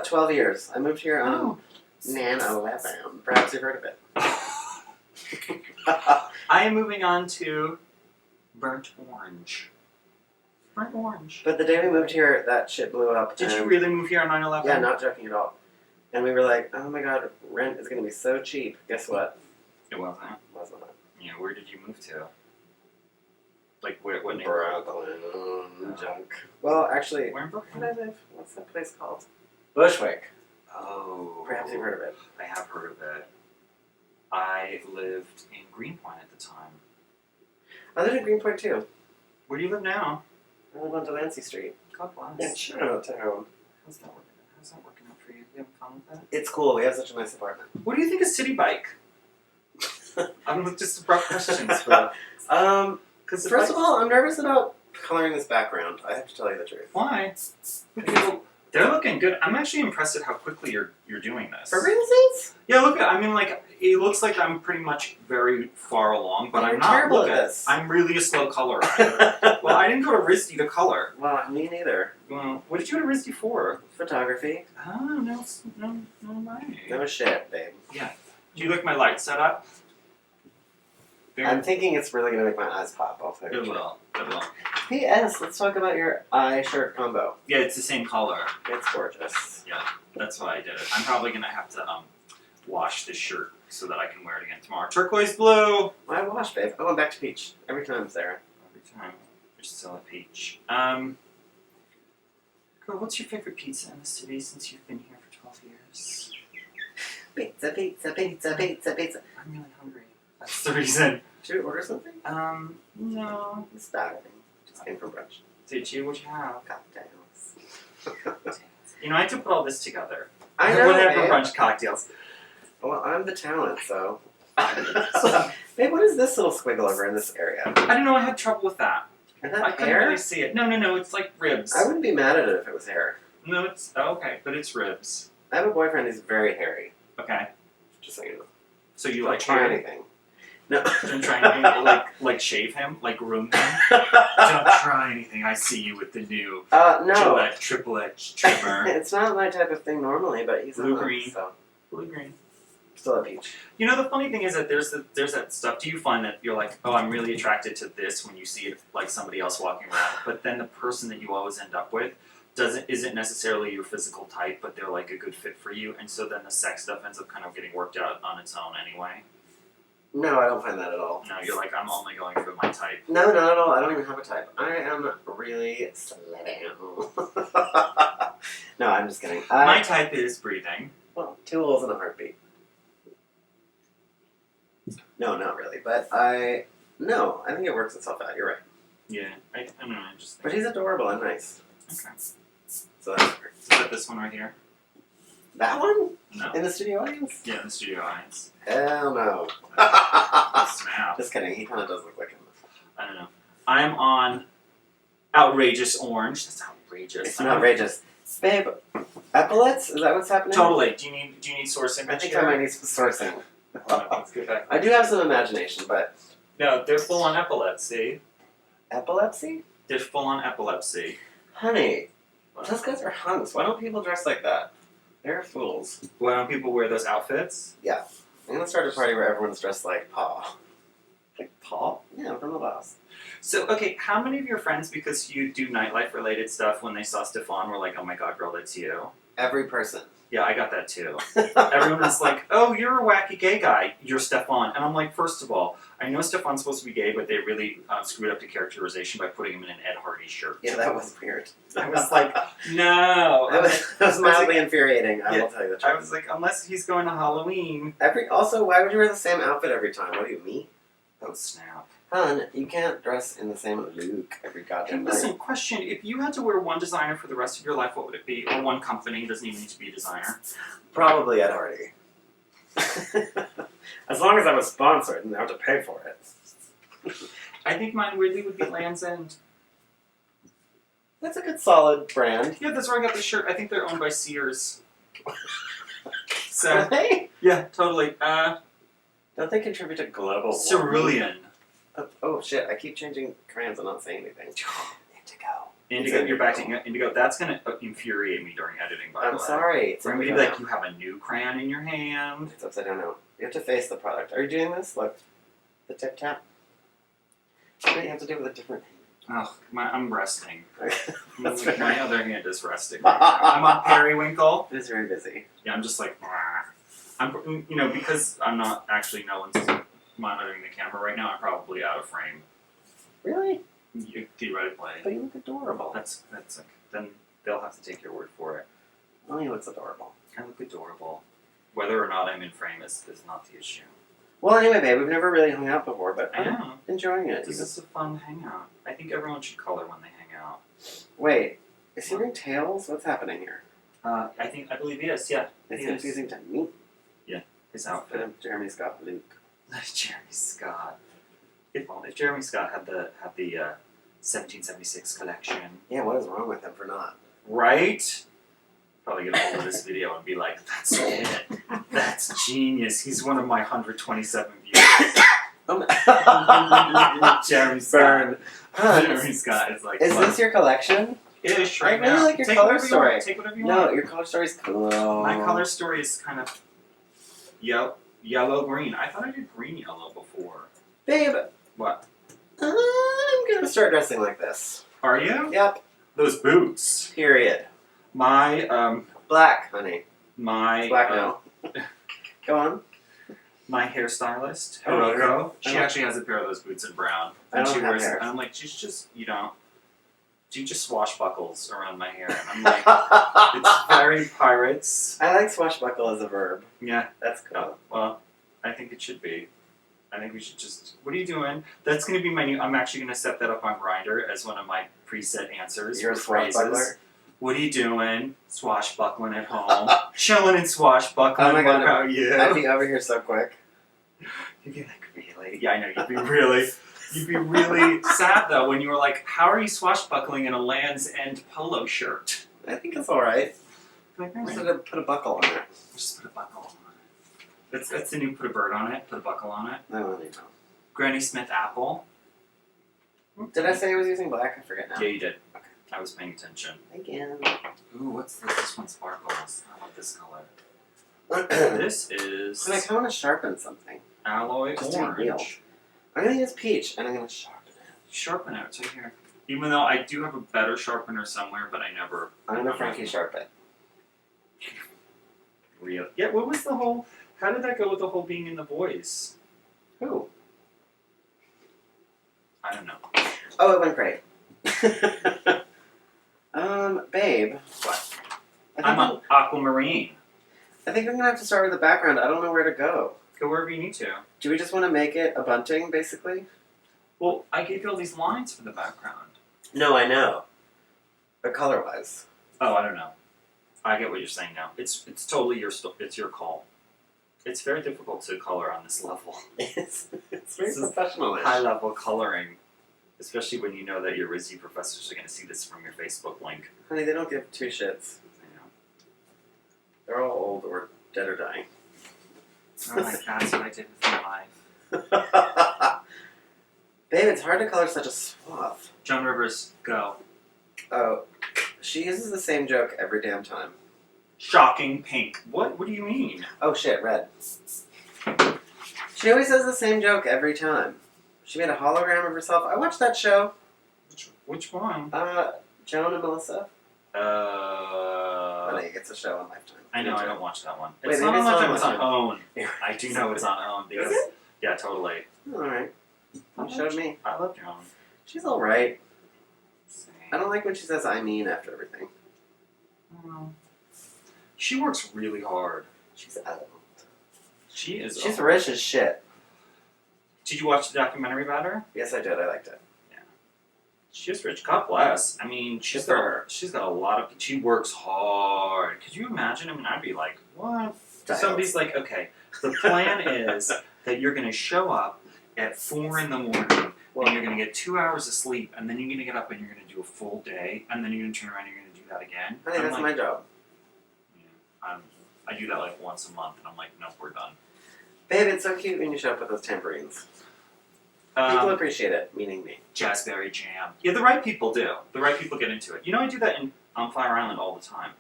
[SPEAKER 3] 12 years. I moved here on
[SPEAKER 1] Oh.
[SPEAKER 3] 9/11. Perhaps you've heard of it.
[SPEAKER 1] I am moving on to Burnt Orange. Burnt Orange.
[SPEAKER 3] But the day we moved here, that shit blew up.
[SPEAKER 1] Did you
[SPEAKER 3] and-
[SPEAKER 1] really move here on 9/11?
[SPEAKER 3] Yeah, not joking at all. And we were like, oh my god, rent is going to be so cheap. Guess what?
[SPEAKER 1] It wasn't.
[SPEAKER 3] It was not.
[SPEAKER 1] Yeah, where did you move to? Like, what neighborhood?
[SPEAKER 3] Brooklyn. Junk. Well, actually,
[SPEAKER 1] Where in
[SPEAKER 3] where
[SPEAKER 1] Brooklyn?
[SPEAKER 3] did I live? What's that place called? Bushwick.
[SPEAKER 1] Oh.
[SPEAKER 3] Perhaps you've heard of it.
[SPEAKER 1] I have heard of it. I lived in Greenpoint at the time.
[SPEAKER 3] I lived in Greenpoint too.
[SPEAKER 1] Where do you live now?
[SPEAKER 3] I live on Delancey Street.
[SPEAKER 1] God bless.
[SPEAKER 3] In Chinatown.
[SPEAKER 1] How's that working out for you? You having fun with that?
[SPEAKER 3] It's cool. We have such a nice apartment.
[SPEAKER 1] What do you think of City Bike? I'm with just abrupt questions, but because
[SPEAKER 3] First of all, I'm nervous about coloring this background. I have to tell you the truth.
[SPEAKER 1] why? They're looking good. I'm actually impressed at how quickly you're doing this.
[SPEAKER 3] For reasons?
[SPEAKER 1] Yeah, look at. I mean, like it looks like I'm pretty much very far along, but
[SPEAKER 3] You're
[SPEAKER 1] I'm not.
[SPEAKER 3] terrible
[SPEAKER 1] Look
[SPEAKER 3] at
[SPEAKER 1] at
[SPEAKER 3] this.
[SPEAKER 1] I'm really a slow colorer. Well, I didn't go to RISD to color.
[SPEAKER 3] Well, me neither.
[SPEAKER 1] Well, what did you go to RISD for?
[SPEAKER 3] Photography.
[SPEAKER 1] Oh, no, money.
[SPEAKER 3] No shit, babe.
[SPEAKER 1] Do you like my light setup?
[SPEAKER 3] I'm thinking it's really going to make my eyes pop. I'll tell you.
[SPEAKER 1] It will. It will.
[SPEAKER 3] P.S. Let's talk about your eye shirt combo.
[SPEAKER 1] Yeah, it's the same color.
[SPEAKER 3] It's gorgeous.
[SPEAKER 1] That's why I did it. I'm probably gonna have to wash this shirt so that I can wear it again tomorrow. Turquoise blue.
[SPEAKER 3] My wash, babe. I went back to peach every time, Sarah.
[SPEAKER 1] Every time you're still a peach. Girl, what's your favorite pizza in the city since you've been here for 12 years?
[SPEAKER 3] Pizza, pizza, pizza, pizza, pizza.
[SPEAKER 1] I'm really hungry. That's the reason.
[SPEAKER 3] Should we order something?
[SPEAKER 1] No.
[SPEAKER 3] I'm starving. Just came from brunch.
[SPEAKER 1] Did you? What'd you have?
[SPEAKER 3] Cocktails.
[SPEAKER 1] You know, I had to put all this together.
[SPEAKER 3] I know,
[SPEAKER 1] What happened
[SPEAKER 3] babe.
[SPEAKER 1] brunch cocktails?
[SPEAKER 3] Well, I'm the talent, so. Babe, what is this little squiggle over in this area?
[SPEAKER 1] I don't know. I had trouble with that.
[SPEAKER 3] Is
[SPEAKER 1] I
[SPEAKER 3] that
[SPEAKER 1] couldn't
[SPEAKER 3] hair?
[SPEAKER 1] really see it. No. It's like ribs.
[SPEAKER 3] I wouldn't be mad at it if it was hair.
[SPEAKER 1] No, it's okay, but it's ribs.
[SPEAKER 3] I have a boyfriend who's very hairy.
[SPEAKER 1] Okay.
[SPEAKER 3] Just so you know.
[SPEAKER 1] So you
[SPEAKER 3] Don't
[SPEAKER 1] like
[SPEAKER 3] try
[SPEAKER 1] hair?
[SPEAKER 3] anything. No.
[SPEAKER 1] Don't try anything. Like shave him? Like groom him? Don't try anything. I see you with the new
[SPEAKER 3] No.
[SPEAKER 1] Gillette Triple Edge trimmer.
[SPEAKER 3] It's not my type of thing normally, but he's
[SPEAKER 1] Blue
[SPEAKER 3] on,
[SPEAKER 1] green.
[SPEAKER 3] so
[SPEAKER 1] Blue green.
[SPEAKER 3] still a peach.
[SPEAKER 1] You know, the funny thing is that there's that stuff. Do you find that you're like, oh, I'm really attracted to this when you see it like somebody else walking around, but then the person that you always end up with isn't necessarily your physical type, but they're like a good fit for you, and so then the sex stuff ends up kind of getting worked out on its own anyway.
[SPEAKER 3] No, I don't find that at all.
[SPEAKER 1] No, you're like, I'm only going for my type.
[SPEAKER 3] No, not at all. I don't even have a type. I am really slow. No, I'm just kidding.
[SPEAKER 1] My type is breathing.
[SPEAKER 3] Well, 2 holes in a heartbeat. No, not really. But I think it works itself out. You're right.
[SPEAKER 1] Yeah, I don't know. I just.
[SPEAKER 3] But he's adorable and nice.
[SPEAKER 1] Okay.
[SPEAKER 3] So that's weird.
[SPEAKER 1] Is that this one right here?
[SPEAKER 3] That one?
[SPEAKER 1] No.
[SPEAKER 3] In the studio audience?
[SPEAKER 1] Yeah, in the studio audience.
[SPEAKER 3] Hell no.
[SPEAKER 1] Snap.
[SPEAKER 3] Just kidding. He kind of does look like him.
[SPEAKER 1] I don't know. I'm on outrageous orange. That's outrageous.
[SPEAKER 3] It's not outrageous. Babe, epaulets? Is that what's happening?
[SPEAKER 1] Totally. Do you need source image?
[SPEAKER 3] I think I might need some sourcing.
[SPEAKER 1] Let's get back.
[SPEAKER 3] I do have some imagination, but
[SPEAKER 1] No, they're full on epilepsy.
[SPEAKER 3] epilepsy?
[SPEAKER 1] They're full on epilepsy.
[SPEAKER 3] Honey, those guys are hunks. Why don't people dress like that? They're fools.
[SPEAKER 1] Why don't people wear those outfits?
[SPEAKER 3] I'm gonna start a party where everyone's dressed like Pa. Like Paul? Yeah, from the boss.
[SPEAKER 1] So, okay, how many of your friends, because you do nightlife related stuff, when they saw Stefan, were like, oh my god, girl, that's you?
[SPEAKER 3] Every person.
[SPEAKER 1] Yeah, I got that too. Everyone was like, oh, you're a wacky gay guy. You're Stefan. And I'm like, first of all, I know Stefan's supposed to be gay, but they really screwed up the characterization by putting him in an Ed Hardy shirt.
[SPEAKER 3] Yeah, that was weird.
[SPEAKER 1] I was like, no.
[SPEAKER 3] That was mildly infuriating, I will tell you the truth.
[SPEAKER 1] I was like, unless he's going to Halloween.
[SPEAKER 3] Also, why would you wear the same outfit every time? What are you, me?
[SPEAKER 1] Oh, snap.
[SPEAKER 3] Hun, you can't dress in the same look every
[SPEAKER 1] Hey,
[SPEAKER 3] goddamn night.
[SPEAKER 1] listen, question. If you had to wear one designer for the rest of your life, what would it be? Or one company, it doesn't even need to be a designer.
[SPEAKER 3] Probably Ed Hardy. As long as I was sponsored and I had to pay for it.
[SPEAKER 1] I think mine weirdly would be Land's End.
[SPEAKER 3] That's a good solid brand.
[SPEAKER 1] Yeah, that's where I got the shirt. I think they're owned by Sears. So,
[SPEAKER 3] Really?
[SPEAKER 1] yeah, totally.
[SPEAKER 3] Don't they contribute to global warming?
[SPEAKER 1] Cerulean.
[SPEAKER 3] Oh shit, I keep changing crayons and not saying anything.
[SPEAKER 1] Indigo, you're back to Indigo. That's going to infuriate me during editing, by the way.
[SPEAKER 3] I'm sorry. It's
[SPEAKER 1] We're going to
[SPEAKER 3] upside
[SPEAKER 1] be like, you have a new crayon in your hand.
[SPEAKER 3] It's upside down now. You have to face the product. Are you doing this? Look. The tip tap. What do you have to do with a different hand?
[SPEAKER 1] Oh, I'm resting.
[SPEAKER 3] That's
[SPEAKER 1] My
[SPEAKER 3] fair.
[SPEAKER 1] other hand is resting right now. I'm on periwinkle.
[SPEAKER 3] It is very busy.
[SPEAKER 1] Yeah, I'm just like, because I'm not actually, no one's monitoring the camera right now, I'm probably out of frame.
[SPEAKER 3] Really?
[SPEAKER 1] Theoretically.
[SPEAKER 3] But you look adorable.
[SPEAKER 1] That's like, then they'll have to take your word for it.
[SPEAKER 3] Oh, he looks adorable.
[SPEAKER 1] I look adorable. Whether or not I'm in frame is not the issue.
[SPEAKER 3] Well, anyway, babe, we've never really hung out before, but
[SPEAKER 1] I
[SPEAKER 3] I'm
[SPEAKER 1] know.
[SPEAKER 3] enjoying it.
[SPEAKER 1] This is a fun hangout. I think everyone should color when they hang out.
[SPEAKER 3] Wait, is he wearing tails? What's happening here?
[SPEAKER 1] I believe he is, yeah.
[SPEAKER 3] It's
[SPEAKER 1] He is.
[SPEAKER 3] confusing to me.
[SPEAKER 1] His outfit.
[SPEAKER 3] Jeremy Scott Luke.
[SPEAKER 1] Jeremy Scott. If Jeremy Scott had the 1776 collection.
[SPEAKER 3] Yeah, what is wrong with him for not?
[SPEAKER 1] Right? Probably get a hold of this video and be like, that's it. That's genius. He's one of my 127 viewers. Jeremy Scott. Jeremy Scott is like,
[SPEAKER 3] Is this your collection?
[SPEAKER 1] it is
[SPEAKER 3] I
[SPEAKER 1] right
[SPEAKER 3] really
[SPEAKER 1] now.
[SPEAKER 3] like your
[SPEAKER 1] Take
[SPEAKER 3] color
[SPEAKER 1] whatever you
[SPEAKER 3] story.
[SPEAKER 1] want. Take whatever you
[SPEAKER 3] No,
[SPEAKER 1] want.
[SPEAKER 3] your color story's cool.
[SPEAKER 1] My color story is kind of yellow green. I thought I did green yellow before.
[SPEAKER 3] Babe,
[SPEAKER 1] What?
[SPEAKER 3] I'm gonna start dressing like this.
[SPEAKER 1] Are you?
[SPEAKER 3] Yep.
[SPEAKER 1] Those boots.
[SPEAKER 3] Period.
[SPEAKER 1] My
[SPEAKER 3] Black, honey.
[SPEAKER 1] my
[SPEAKER 3] It's black now. Go on.
[SPEAKER 1] my hairstylist,
[SPEAKER 3] Oh,
[SPEAKER 1] Hiroko,
[SPEAKER 3] I
[SPEAKER 1] she
[SPEAKER 3] don't-
[SPEAKER 1] actually has a pair of those boots in brown.
[SPEAKER 3] I
[SPEAKER 1] And
[SPEAKER 3] don't
[SPEAKER 1] she
[SPEAKER 3] have
[SPEAKER 1] wears
[SPEAKER 3] hair.
[SPEAKER 1] and I'm like, she just swashbuckles around my hair. And I'm like, it's very pirates.
[SPEAKER 3] I like swashbuckle as a verb.
[SPEAKER 1] Yeah.
[SPEAKER 3] That's cool.
[SPEAKER 1] Well, I think it should be. I think we should just. What are you doing? That's going to be my new. I'm actually going to set that up on Grindr as one of my preset answers.
[SPEAKER 3] You're a
[SPEAKER 1] for phrases.
[SPEAKER 3] swashbuckler?
[SPEAKER 1] What are you doing? Swashbuckling at home. Chilling and swashbuckling.
[SPEAKER 3] Oh my God,
[SPEAKER 1] What about you?
[SPEAKER 3] I'd be over here so quick.
[SPEAKER 1] You'd be like, really? Yeah, I know. You'd be really. You'd be really sad though when you were like, how are you swashbuckling in a Land's End polo shirt?
[SPEAKER 3] I think it's alright.
[SPEAKER 1] Like, all
[SPEAKER 3] Just
[SPEAKER 1] right.
[SPEAKER 3] have to put a buckle on it.
[SPEAKER 1] Just put a buckle on it. That's the new put a bird on it, put a buckle on it.
[SPEAKER 3] I don't even know.
[SPEAKER 1] Granny Smith apple.
[SPEAKER 3] Did I say I was using black? I forget now.
[SPEAKER 1] Yeah, you did. I was paying attention.
[SPEAKER 3] Again.
[SPEAKER 1] Ooh, what's this? This one sparkles. I love this color.
[SPEAKER 3] I'm
[SPEAKER 1] This is
[SPEAKER 3] like, I want to sharpen something.
[SPEAKER 1] alloy
[SPEAKER 3] Just to be real.
[SPEAKER 1] orange.
[SPEAKER 3] I'm going to use peach, and I'm going to sharpen it.
[SPEAKER 1] Sharpen it. It's right here. Even though I do have a better sharpener somewhere, but I never.
[SPEAKER 3] I'm going to Frankie sharpen.
[SPEAKER 1] Real. Yeah. What was the whole? How did that go with the whole being in the voice?
[SPEAKER 3] Who?
[SPEAKER 1] I don't know.
[SPEAKER 3] Oh, it went great. Babe.
[SPEAKER 1] What?
[SPEAKER 3] I
[SPEAKER 1] I'm aquamarine.
[SPEAKER 3] think I'm going to have to start with the background. I don't know where to go.
[SPEAKER 1] Go wherever you need to.
[SPEAKER 3] Do we just want to make it a bunting, basically?
[SPEAKER 1] Well, I gave you all these lines for the background.
[SPEAKER 3] No, I know. But color-wise.
[SPEAKER 1] Oh, I don't know. I get what you're saying now. It's totally it's your call. It's very difficult to color on this level.
[SPEAKER 3] It's very
[SPEAKER 1] This is
[SPEAKER 3] professional.
[SPEAKER 1] High level coloring, especially when you know that your RISD professors are going to see this from your Facebook link.
[SPEAKER 3] Honey, they don't give two shits.
[SPEAKER 1] I know.
[SPEAKER 3] They're all old or dead or dying.
[SPEAKER 1] Oh my God, that's what I did with my life.
[SPEAKER 3] Babe, it's hard to color such a swath.
[SPEAKER 1] Joan Rivers, go.
[SPEAKER 3] Oh, she uses the same joke every damn time.
[SPEAKER 1] Shocking pink. What do you mean?
[SPEAKER 3] Oh shit, red. She always says the same joke every time. She made a hologram of herself. I watched that show.
[SPEAKER 1] Which one?
[SPEAKER 3] Joan and Melissa.
[SPEAKER 1] I
[SPEAKER 3] think it's a show on Lifetime.
[SPEAKER 1] I know, I don't watch that one.
[SPEAKER 3] Wait,
[SPEAKER 1] It's
[SPEAKER 3] maybe
[SPEAKER 1] not on
[SPEAKER 3] it's not
[SPEAKER 1] Lifetime,
[SPEAKER 3] on
[SPEAKER 1] it's on
[SPEAKER 3] Lifetime.
[SPEAKER 1] OWN. I do know it's on OWN because,
[SPEAKER 3] Is it?
[SPEAKER 1] yeah, totally.
[SPEAKER 3] Alright. You showed me.
[SPEAKER 1] I love Joan.
[SPEAKER 3] She's alright.
[SPEAKER 1] Same.
[SPEAKER 3] I don't like when she says I mean after everything.
[SPEAKER 1] She works really hard.
[SPEAKER 3] She's old.
[SPEAKER 1] She's
[SPEAKER 3] She's rich as shit.
[SPEAKER 1] Did you watch the documentary about her?
[SPEAKER 3] Yes, I did. I liked it.
[SPEAKER 1] She's rich. God bless. I mean, she's got a lot of. She works hard. Could you imagine? I mean, I'd be like, what? Somebody's like, okay, the plan is that you're going to show up at 4 in the morning, and you're going to get 2 hours of sleep, and then you're going to get up and you're going to do a full day, and then you're going to turn around and you're going to do that again.
[SPEAKER 3] I think that's my job.
[SPEAKER 1] Yeah, I do that like once a month, and I'm like, nope, we're done.
[SPEAKER 3] Babe, it's so cute when you show up with those tambourines. People appreciate it, meaning me.
[SPEAKER 1] Jazzberry jam. Yeah, the right people do. The right people get into it. You know, I do that on Fire Island all the time.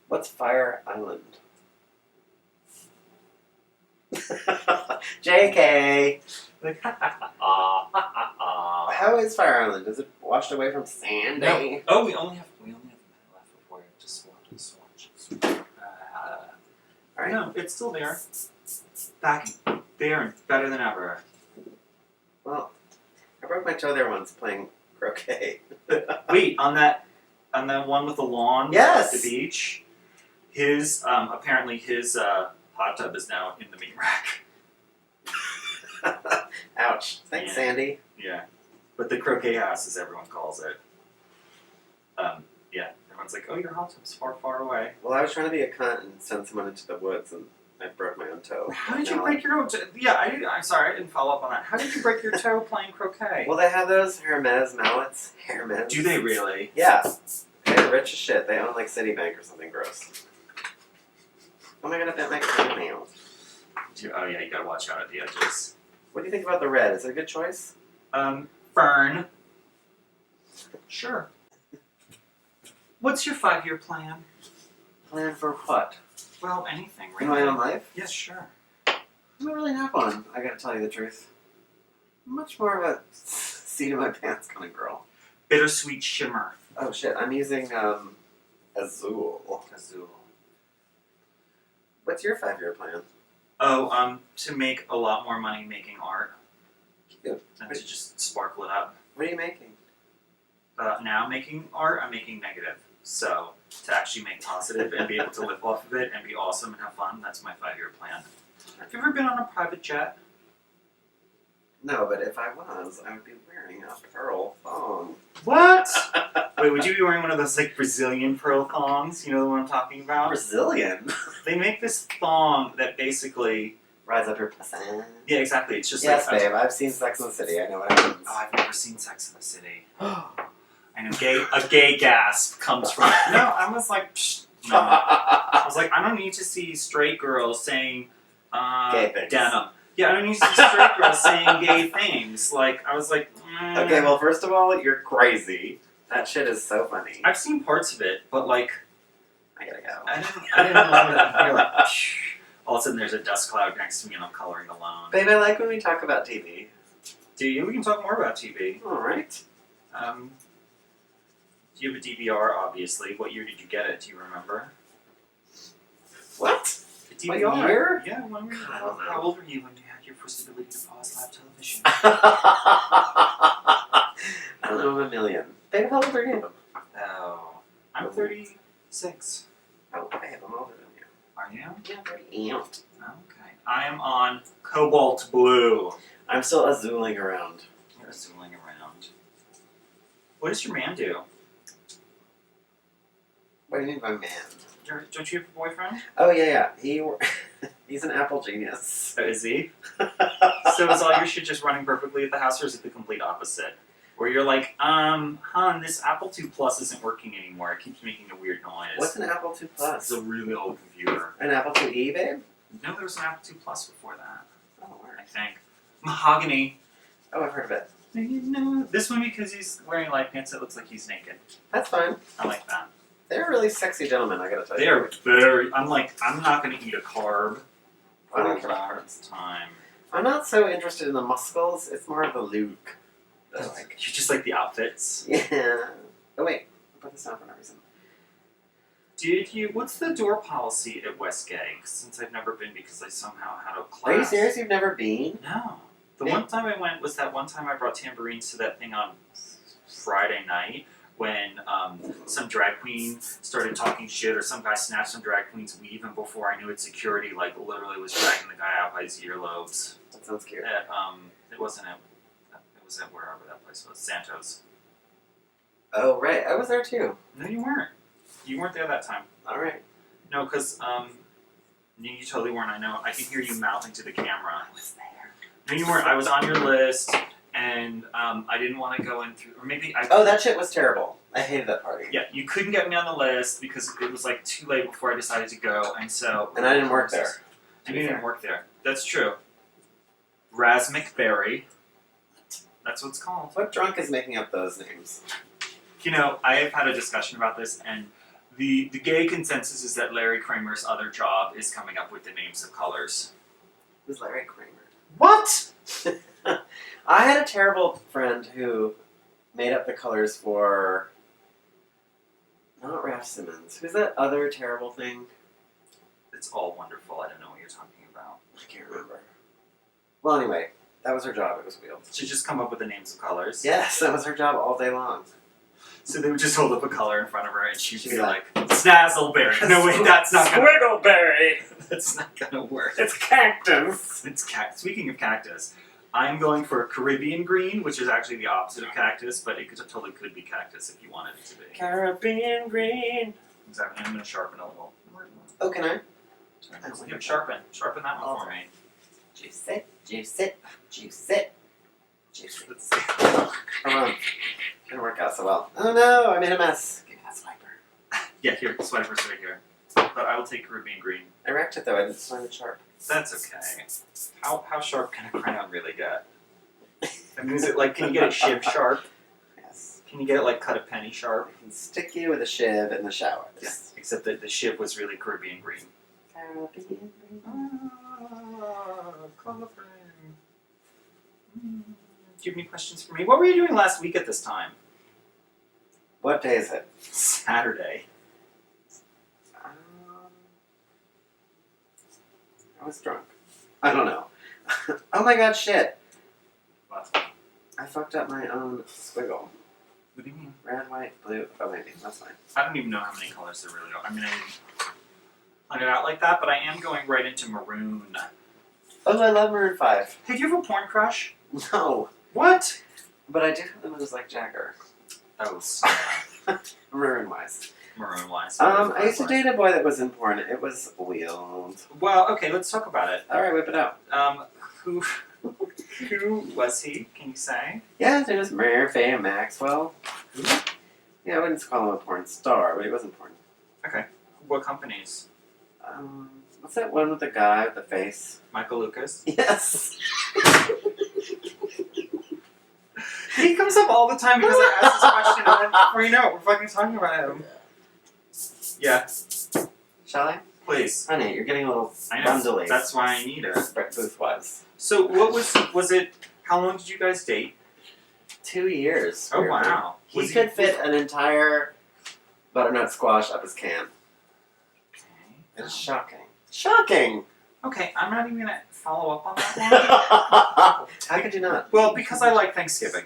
[SPEAKER 3] What's Fire Island? JK! How is Fire Island? Is it washed away from Sandy?
[SPEAKER 1] No. Oh, we only have a minute left before it. Just watch.
[SPEAKER 3] Alright.
[SPEAKER 1] No, it's still there. Back there and better than ever.
[SPEAKER 3] Well, I broke my toe there once playing croquet.
[SPEAKER 1] Wait, on that one with the lawn
[SPEAKER 3] Yes!
[SPEAKER 1] at the beach, apparently his hot tub is now in the meat rack.
[SPEAKER 3] Ouch. Thanks,
[SPEAKER 1] Yeah.
[SPEAKER 3] Sandy.
[SPEAKER 1] Yeah. But the croquet house, as everyone calls it. Yeah. Everyone's like, oh, your hot tub's far, far away.
[SPEAKER 3] Well, I was trying to be a cunt and send someone into the woods and I broke my own toe.
[SPEAKER 1] How did you break your own toe? Yeah, I'm sorry, I didn't follow up on that. How did you break your toe playing croquet?
[SPEAKER 3] Well, they have those Hermes mallets. Hermes.
[SPEAKER 1] Do they really?
[SPEAKER 3] Yeah. They're rich as shit. They own like Citibank or something gross. Oh my god, I bent my fingernails.
[SPEAKER 1] Oh yeah, you gotta watch out at the edges.
[SPEAKER 3] What do you think about the red? Is it a good choice?
[SPEAKER 1] Fern. Sure. What's your 5-year plan?
[SPEAKER 3] Plan for what?
[SPEAKER 1] Well, anything,
[SPEAKER 3] In
[SPEAKER 1] really.
[SPEAKER 3] my own life?
[SPEAKER 1] Yes, sure.
[SPEAKER 3] I don't really have one, I gotta tell you the truth. I'm much more of a seat in my pants kind of girl.
[SPEAKER 1] Bittersweet shimmer.
[SPEAKER 3] Oh shit, I'm using Azul.
[SPEAKER 1] Azul.
[SPEAKER 3] What's your 5-year plan?
[SPEAKER 1] Oh, to make a lot more money making art.
[SPEAKER 3] Cute.
[SPEAKER 1] And to just sparkle it up.
[SPEAKER 3] What are you making?
[SPEAKER 1] Now making art, I'm making negative. So, to actually make positive and be able to live off of it and be awesome and have fun, that's my 5-year plan. Have you ever been on a private jet?
[SPEAKER 3] No, but if I was, I would be wearing a pearl thong.
[SPEAKER 1] What? Wait, would you be wearing one of those like Brazilian pearl thongs? You know the one I'm talking about?
[SPEAKER 3] Brazilian?
[SPEAKER 1] They make this thong that basically...
[SPEAKER 3] Rise up your pussy.
[SPEAKER 1] Yeah, exactly. It's just
[SPEAKER 3] Yes,
[SPEAKER 1] like...
[SPEAKER 3] babe, I've seen Sex and the City. I know what happens.
[SPEAKER 1] Oh, I've never seen Sex in the City. And a gay gasp comes from... No, I was like, psh, no. I was like, I don't need to see straight girls saying
[SPEAKER 3] Gay things.
[SPEAKER 1] denim. Yeah, I don't need to see straight girls saying gay things. Like, I was like...
[SPEAKER 3] Okay, well, first of all, you're crazy. That shit is so funny.
[SPEAKER 1] I've seen parts of it, but like...
[SPEAKER 3] I gotta go.
[SPEAKER 1] I didn't love it. You're like, psh. All of a sudden there's a dust cloud next to me and I'm coloring alone.
[SPEAKER 3] Babe, I like when we talk about TV.
[SPEAKER 1] Do you? We can talk more about TV.
[SPEAKER 3] Alright.
[SPEAKER 1] You have a DVR, obviously. What year did you get it? Do you remember?
[SPEAKER 3] What?
[SPEAKER 1] A DVR?
[SPEAKER 3] What year?
[SPEAKER 1] Yeah, when were you?
[SPEAKER 3] I don't know.
[SPEAKER 1] How old were you when you had your first ability to pause live television?
[SPEAKER 3] I don't know, I'm a million. Babe, how old are you?
[SPEAKER 1] Oh, I'm 36.
[SPEAKER 3] Oh, babe, I'm older than you.
[SPEAKER 1] Are you?
[SPEAKER 3] Yeah, 38.
[SPEAKER 1] Okay. I am on cobalt blue.
[SPEAKER 3] I'm still azuling around.
[SPEAKER 1] You're zooming around. What does your man do?
[SPEAKER 3] What do you mean by man?
[SPEAKER 1] Don't you have a boyfriend?
[SPEAKER 3] Oh, yeah. He's an Apple genius.
[SPEAKER 1] Oh, is he? So is all your shit just running perfectly at the house, or is it the complete opposite? Where you're like, hon, this Apple II Plus isn't working anymore. It keeps making a weird noise.
[SPEAKER 3] What's an Apple II Plus?
[SPEAKER 1] It's a really old computer.
[SPEAKER 3] An Apple IIe, babe?
[SPEAKER 1] No, there was an Apple II Plus before that,
[SPEAKER 3] Oh, where?
[SPEAKER 1] I think. Mahogany.
[SPEAKER 3] Oh, I've heard of it.
[SPEAKER 1] No, this one because he's wearing light pants, it looks like he's naked.
[SPEAKER 3] That's fine.
[SPEAKER 1] I like that.
[SPEAKER 3] They're really sexy gentlemen, I gotta tell you.
[SPEAKER 1] They're very... I'm like, I'm not going to eat a carb
[SPEAKER 3] I don't
[SPEAKER 1] for
[SPEAKER 3] care
[SPEAKER 1] a long
[SPEAKER 3] about carbs.
[SPEAKER 1] time.
[SPEAKER 3] I'm not so interested in the muscles. It's more of the look.
[SPEAKER 1] You just like the outfits.
[SPEAKER 3] Yeah. Oh wait, I put this down for no reason.
[SPEAKER 1] Did you? What's the door policy at Westgate? Since I've never been, because I somehow had a class.
[SPEAKER 3] Are you serious? You've never been?
[SPEAKER 1] No. The one time I went was that one time I brought tambourines to that thing on Friday night when some drag queen started talking shit, or some guy snatched some drag queen's weave, and before I knew it, security like literally was dragging the guy out by his earlobes.
[SPEAKER 3] That sounds cute.
[SPEAKER 1] At it wasn't at. It was at wherever that place was, Santos.
[SPEAKER 3] Oh right, I was there too.
[SPEAKER 1] No, you weren't. You weren't there that time.
[SPEAKER 3] All right.
[SPEAKER 1] No, because you totally weren't. I know. I can hear you mouthing to the camera.
[SPEAKER 3] I was there.
[SPEAKER 1] No, you weren't. I was on your list, and I didn't want to go in through, or maybe I.
[SPEAKER 3] Oh, that shit was terrible. I hated that party.
[SPEAKER 1] Yeah, you couldn't get me on the list because it was like too late before I decided to go, and so.
[SPEAKER 3] And I didn't work there.
[SPEAKER 1] And you didn't work there. That's true. Razmik Berry. That's what it's called.
[SPEAKER 3] What drunk is making up those names?
[SPEAKER 1] You know, I have had a discussion about this, and the gay consensus is that Larry Kramer's other job is coming up with the names of colors.
[SPEAKER 3] Who's Larry Kramer?
[SPEAKER 1] What?
[SPEAKER 3] I had a terrible friend who made up the colors for... Not Raph Simmons. Who's that other terrible thing?
[SPEAKER 1] It's all wonderful. I don't know what you're talking about.
[SPEAKER 3] I can't remember. Well, anyway, that was her job. It was wheeled.
[SPEAKER 1] She'd just come up with the names of colors.
[SPEAKER 3] Yes, that was her job all day long.
[SPEAKER 1] So they would just hold up a color in front of her, and she'd be like, "Snazzleberry." No, wait, that's not gonna.
[SPEAKER 3] Squiggleberry.
[SPEAKER 1] That's not gonna work.
[SPEAKER 3] It's cactus.
[SPEAKER 1] It's Speaking of cactus, I'm going for Caribbean green, which is actually the opposite of cactus, but it totally could be cactus if you wanted it to be.
[SPEAKER 3] Caribbean green.
[SPEAKER 1] Exactly. I'm gonna sharpen a little.
[SPEAKER 3] Oh, can I?
[SPEAKER 1] Yeah, sharpen that one for me.
[SPEAKER 3] Juice it, juice it, juice it, juice it.
[SPEAKER 1] Let's see.
[SPEAKER 3] Come on. Didn't work out so well. Oh no, I made a mess. Give me that swiper.
[SPEAKER 1] Yeah, here, swiper's right here. But I will take Caribbean green.
[SPEAKER 3] I wrecked it though, I didn't find it sharp.
[SPEAKER 1] That's okay. How sharp can a crayon really get? I mean, is it like, can you get it shiv sharp?
[SPEAKER 3] Yes.
[SPEAKER 1] Can you get it like cut a penny sharp?
[SPEAKER 3] I can stick you with a shiv in the shower.
[SPEAKER 1] Yeah, except that the shiv was really Caribbean green.
[SPEAKER 3] Caribbean green.
[SPEAKER 1] Coloring. Do you have any questions for me? What were you doing last week at this time?
[SPEAKER 3] What day is it?
[SPEAKER 1] Saturday.
[SPEAKER 3] I was drunk. I don't know. Oh my god, shit.
[SPEAKER 1] What?
[SPEAKER 3] I fucked up my own squiggle.
[SPEAKER 1] What do you mean?
[SPEAKER 3] Red, white, blue. Oh, maybe. That's fine.
[SPEAKER 1] I don't even know how many colors there really are. I mean, I didn't plan it out like that, but I am going right into maroon.
[SPEAKER 3] Oh, I love Maroon 5.
[SPEAKER 1] Hey, do you have a porn crush?
[SPEAKER 3] No.
[SPEAKER 1] What?
[SPEAKER 3] But I do have them as like Jagger.
[SPEAKER 1] Oh, snap.
[SPEAKER 3] Maroon-wise.
[SPEAKER 1] Maroon-wise.
[SPEAKER 3] I used to date a boy that was in porn. It was weird.
[SPEAKER 1] Well, okay, let's talk about it.
[SPEAKER 3] Alright, whip it out.
[SPEAKER 1] Who was he? Can you say?
[SPEAKER 3] Yeah, his name was Murphy Maxwell. Yeah, I wouldn't call him a porn star, but he wasn't porn.
[SPEAKER 1] Okay. What companies?
[SPEAKER 3] What's that one with the guy with the face?
[SPEAKER 1] Michael Lucas.
[SPEAKER 3] Yes.
[SPEAKER 1] He comes up all the time because I ask this question, and then before you know it, we're fucking talking about him. Yeah.
[SPEAKER 3] Shall I?
[SPEAKER 1] Please.
[SPEAKER 3] Honey, you're getting a little
[SPEAKER 1] I know.
[SPEAKER 3] bundly.
[SPEAKER 1] That's why I need it.
[SPEAKER 3] Booth-wise.
[SPEAKER 1] So what was it? How long did you guys date?
[SPEAKER 3] 2 years.
[SPEAKER 1] Oh,
[SPEAKER 3] weirdly.
[SPEAKER 1] wow.
[SPEAKER 3] He could fit an entire butternut squash up his can.
[SPEAKER 1] Okay.
[SPEAKER 3] It's shocking. Shocking!
[SPEAKER 1] Okay, I'm not even gonna follow up on that one.
[SPEAKER 3] How could you not?
[SPEAKER 1] Well, because I like Thanksgiving.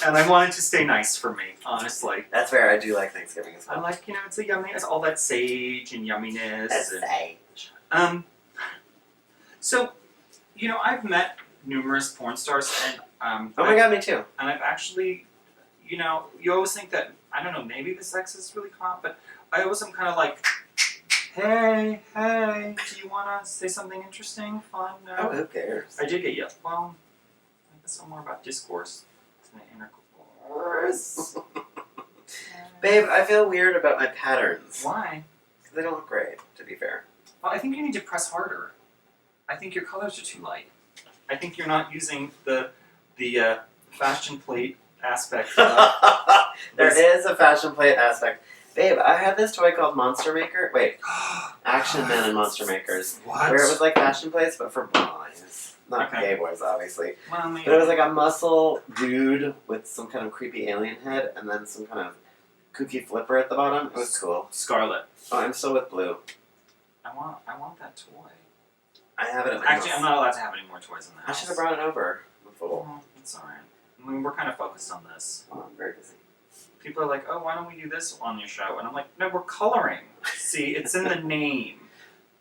[SPEAKER 1] And I wanted to stay nice for me, honestly.
[SPEAKER 3] That's fair, I do like Thanksgiving as well.
[SPEAKER 1] I'm like, it's a yummy, it's all that sage and yumminess.
[SPEAKER 3] That's
[SPEAKER 1] and,
[SPEAKER 3] sage.
[SPEAKER 1] So, I've met numerous porn stars, and
[SPEAKER 3] Oh my god, me too.
[SPEAKER 1] And I've actually, you always think that, I don't know, maybe the sex is really hot, but I always am kind of like, hey, do you want to say something interesting, fun? No?
[SPEAKER 3] Oh, who cares?
[SPEAKER 1] I did get yelled. Well, I guess I'm more about discourse than intercourse.
[SPEAKER 3] Babe, I feel weird about my patterns.
[SPEAKER 1] Why?
[SPEAKER 3] They don't look great, to be fair.
[SPEAKER 1] Well, I think you need to press harder. I think your colors are too light. I think you're not using the fashion plate aspect.
[SPEAKER 3] There is a fashion plate aspect. Babe, I had this toy called Monster Maker. Wait, Action Men and Monster Makers.
[SPEAKER 1] What?
[SPEAKER 3] Where it was like fashion plates, but for boys. Not
[SPEAKER 1] Okay.
[SPEAKER 3] gay boys, obviously.
[SPEAKER 1] Well,
[SPEAKER 3] But it was like a muscle dude with some kind of creepy alien head and then some kind of kooky flipper at the bottom. It was cool.
[SPEAKER 1] Scarlet.
[SPEAKER 3] Oh, I'm still with blue.
[SPEAKER 1] I want that toy.
[SPEAKER 3] I have it at my
[SPEAKER 1] Actually,
[SPEAKER 3] house.
[SPEAKER 1] I'm not allowed to have any more toys in the
[SPEAKER 3] I
[SPEAKER 1] house.
[SPEAKER 3] should have brought it over. I'm full.
[SPEAKER 1] Oh, it's alright. I mean, we're kind of focused on this.
[SPEAKER 3] Oh, I'm very busy.
[SPEAKER 1] People are like, oh, why don't we do this on your show? And I'm like, no, we're coloring. See, it's in the name.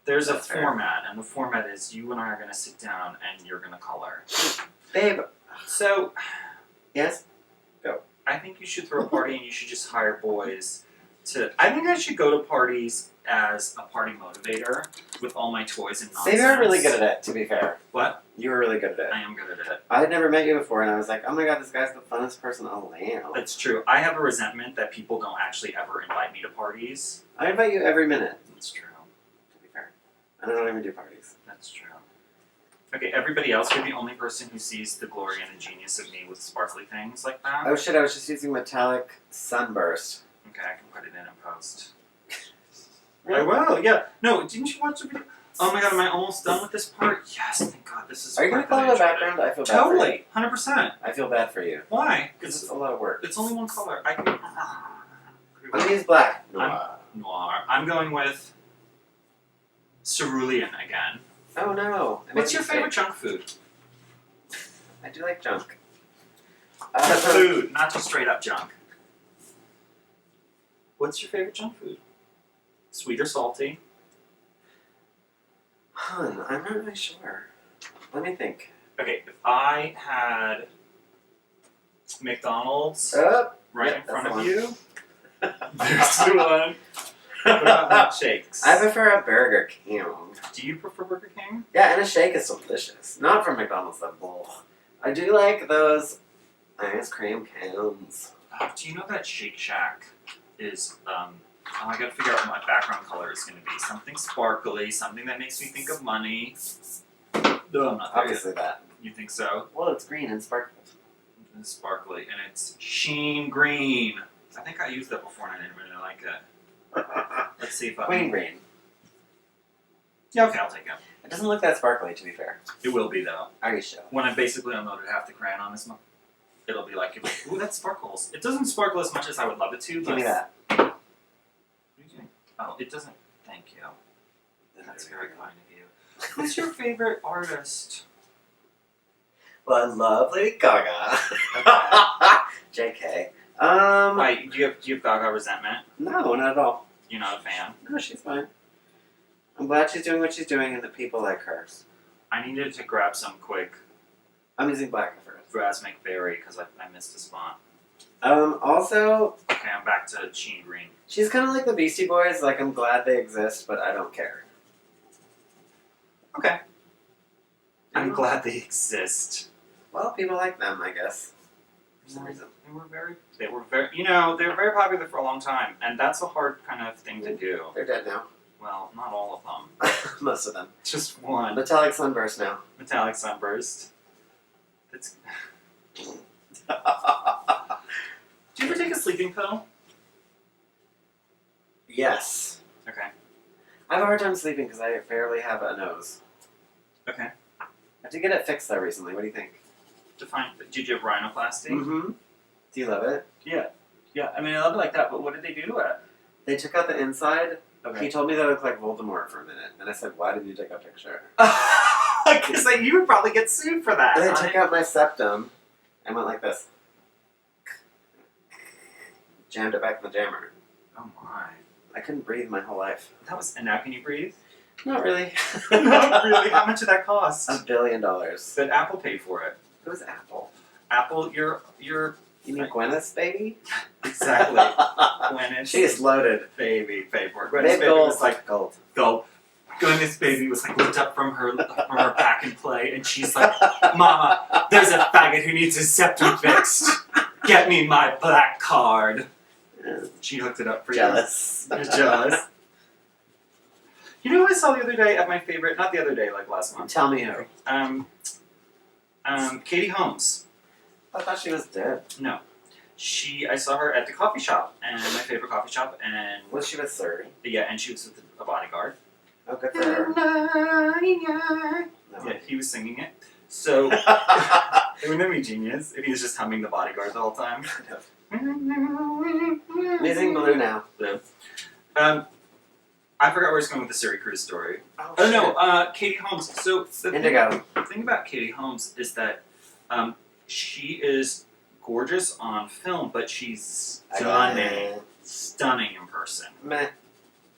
[SPEAKER 1] There's
[SPEAKER 3] That's
[SPEAKER 1] a
[SPEAKER 3] fair.
[SPEAKER 1] format, and the format is you and I are going to sit down and you're going to color.
[SPEAKER 3] Babe.
[SPEAKER 1] So,
[SPEAKER 3] Yes?
[SPEAKER 1] I think you should throw a party and you should just hire boys to. I think I should go to parties as a party motivator with all my toys and nonsense.
[SPEAKER 3] They were really good at it, to be fair.
[SPEAKER 1] What?
[SPEAKER 3] You were really good at it.
[SPEAKER 1] I am good at it.
[SPEAKER 3] I had never met you before, and I was like, oh my god, this guy's the funnest person around.
[SPEAKER 1] That's true. I have a resentment that people don't actually ever invite me to parties.
[SPEAKER 3] I invite you every minute,
[SPEAKER 1] That's true.
[SPEAKER 3] to be fair. And I don't even do parties.
[SPEAKER 1] That's true. Okay, everybody else, you're the only person who sees the glory and the genius of me with sparkly things like that.
[SPEAKER 3] Oh shit, I was just using metallic sunburst.
[SPEAKER 1] Okay, I can put it in post. I will, yeah. No, didn't you watch the video? Oh my god, am I almost done with this part? Yes, thank god, this is
[SPEAKER 3] Are you
[SPEAKER 1] the
[SPEAKER 3] gonna
[SPEAKER 1] part
[SPEAKER 3] color the
[SPEAKER 1] that I enjoyed.
[SPEAKER 3] background? I feel bad for you.
[SPEAKER 1] Totally, 100%.
[SPEAKER 3] I feel bad for you.
[SPEAKER 1] Why?
[SPEAKER 3] Because
[SPEAKER 1] Because
[SPEAKER 3] it's a lot of work.
[SPEAKER 1] it's only one color. I can.
[SPEAKER 3] I'm gonna use black.
[SPEAKER 1] Noir. I'm going with cerulean again.
[SPEAKER 3] Oh no. I
[SPEAKER 1] What's
[SPEAKER 3] made
[SPEAKER 1] your
[SPEAKER 3] a
[SPEAKER 1] favorite
[SPEAKER 3] mistake.
[SPEAKER 1] junk food?
[SPEAKER 3] I do like junk.
[SPEAKER 1] Food, not just straight up junk. What's your favorite junk food? Sweet or salty?
[SPEAKER 3] Hun, I'm not really sure. Let me think.
[SPEAKER 1] Okay, if I had McDonald's right
[SPEAKER 3] yep,
[SPEAKER 1] in front
[SPEAKER 3] that's
[SPEAKER 1] of
[SPEAKER 3] the
[SPEAKER 1] you, there's the one. What about milkshakes?
[SPEAKER 3] I prefer a Burger King.
[SPEAKER 1] Do you prefer Burger King?
[SPEAKER 3] Yeah, and a shake is delicious. Not from McDonald's, though. Bull. I do like those ice cream cans.
[SPEAKER 1] Do you know that Shake Shack is, I gotta figure out what my background color is gonna be. Something sparkly, something that makes me think of money. No, I'm not there yet.
[SPEAKER 3] Obviously that.
[SPEAKER 1] You think so?
[SPEAKER 3] Well, it's green and sparkles.
[SPEAKER 1] It's sparkly, and it's sheen green. I think I used that before and I didn't really like it. Let's see if I...
[SPEAKER 3] Queen green.
[SPEAKER 1] Yeah, okay, I'll take it.
[SPEAKER 3] It doesn't look that sparkly, to be fair.
[SPEAKER 1] It will be, though.
[SPEAKER 3] Are you sure?
[SPEAKER 1] When I basically unloaded half the crayon on this month, it'll be like, ooh, that sparkles. It doesn't sparkle as much as I would love it to, but...
[SPEAKER 3] Give me that.
[SPEAKER 1] What are you doing? Oh, it doesn't... Thank you. That's very kind of you. Who's your favorite artist?
[SPEAKER 3] Well, I love Lady Gaga. JK.
[SPEAKER 1] Why, do you have Gaga resentment?
[SPEAKER 3] No, not at all.
[SPEAKER 1] You're not a fan?
[SPEAKER 3] No, she's fine. I'm glad she's doing what she's doing and the people like her.
[SPEAKER 1] I needed to grab some quick
[SPEAKER 3] I'm using black at first.
[SPEAKER 1] raspberry berry because I missed a spot.
[SPEAKER 3] Also,
[SPEAKER 1] Okay, I'm back to sheen green.
[SPEAKER 3] she's kind of like the Beastie Boys. Like, I'm glad they exist, but I don't care.
[SPEAKER 1] Okay. I'm
[SPEAKER 3] Yeah.
[SPEAKER 1] glad they exist.
[SPEAKER 3] Well, people like them, I guess. For some reason.
[SPEAKER 1] They were very, they were very popular for a long time, and that's a hard kind of thing to do.
[SPEAKER 3] They're dead now.
[SPEAKER 1] Well, not all of them.
[SPEAKER 3] Most of them.
[SPEAKER 1] Just one.
[SPEAKER 3] Metallic Sunburst now.
[SPEAKER 1] Metallic sunburst. It's. Do you ever take a sleeping pill?
[SPEAKER 3] Yes.
[SPEAKER 1] Okay.
[SPEAKER 3] I have a hard time sleeping because I barely have a nose.
[SPEAKER 1] Okay.
[SPEAKER 3] I have to get it fixed though recently. What do you think?
[SPEAKER 1] Define. Did you have rhinoplasty?
[SPEAKER 3] Mm-hmm. Do you love it?
[SPEAKER 1] Yeah. Yeah. I mean, I love it like that, but what did they do to it?
[SPEAKER 3] They took out the inside.
[SPEAKER 1] Okay.
[SPEAKER 3] He told me that I looked like Voldemort for a minute, and I said, "Why did you take a picture?"
[SPEAKER 1] Because you would probably get sued for that.
[SPEAKER 3] And they took out my septum and went like this. Jammed it back in the jammer.
[SPEAKER 1] Oh my.
[SPEAKER 3] I couldn't breathe my whole life.
[SPEAKER 1] That was. And now can you breathe?
[SPEAKER 3] Not really.
[SPEAKER 1] Not really. How much did that cost?
[SPEAKER 3] $1 billion.
[SPEAKER 1] But Apple paid for it.
[SPEAKER 3] It was Apple.
[SPEAKER 1] Apple, you're
[SPEAKER 3] You mean Gwyneth's baby?
[SPEAKER 1] exactly. Gwyneth's
[SPEAKER 3] She is loaded.
[SPEAKER 1] baby paid for it.
[SPEAKER 3] Babe
[SPEAKER 1] Gwyneth's baby
[SPEAKER 3] gold.
[SPEAKER 1] was like
[SPEAKER 3] Gold.
[SPEAKER 1] go. Gwyneth's baby was like looked up from her pack and play, and she's like, "Mama, there's a faggot who needs his septum fixed. Get me my black card." She hooked it up for
[SPEAKER 3] Jealous.
[SPEAKER 1] you. You're jealous. You know what I saw the other day at my favorite? Not the other day, like last month.
[SPEAKER 3] Tell me who.
[SPEAKER 1] Katie Holmes.
[SPEAKER 3] I thought she was dead.
[SPEAKER 1] No. I saw her at the coffee shop, and my favorite coffee shop, and
[SPEAKER 3] Was she with Surrey?
[SPEAKER 1] yeah, and she was with a bodyguard.
[SPEAKER 3] Oh, good for her.
[SPEAKER 1] Yeah,
[SPEAKER 3] No.
[SPEAKER 1] he was singing it. So, wouldn't that be genius if he was just humming The Bodyguard the whole time?
[SPEAKER 3] Amazing Blue now.
[SPEAKER 1] I forgot where I was going with the Siri Cruise story.
[SPEAKER 3] Oh,
[SPEAKER 1] Oh
[SPEAKER 3] shit.
[SPEAKER 1] no, Katie Holmes. So the
[SPEAKER 3] Indigo.
[SPEAKER 1] thing about Katie Holmes is that she is gorgeous on film, but she's stunning in person.
[SPEAKER 3] Meh.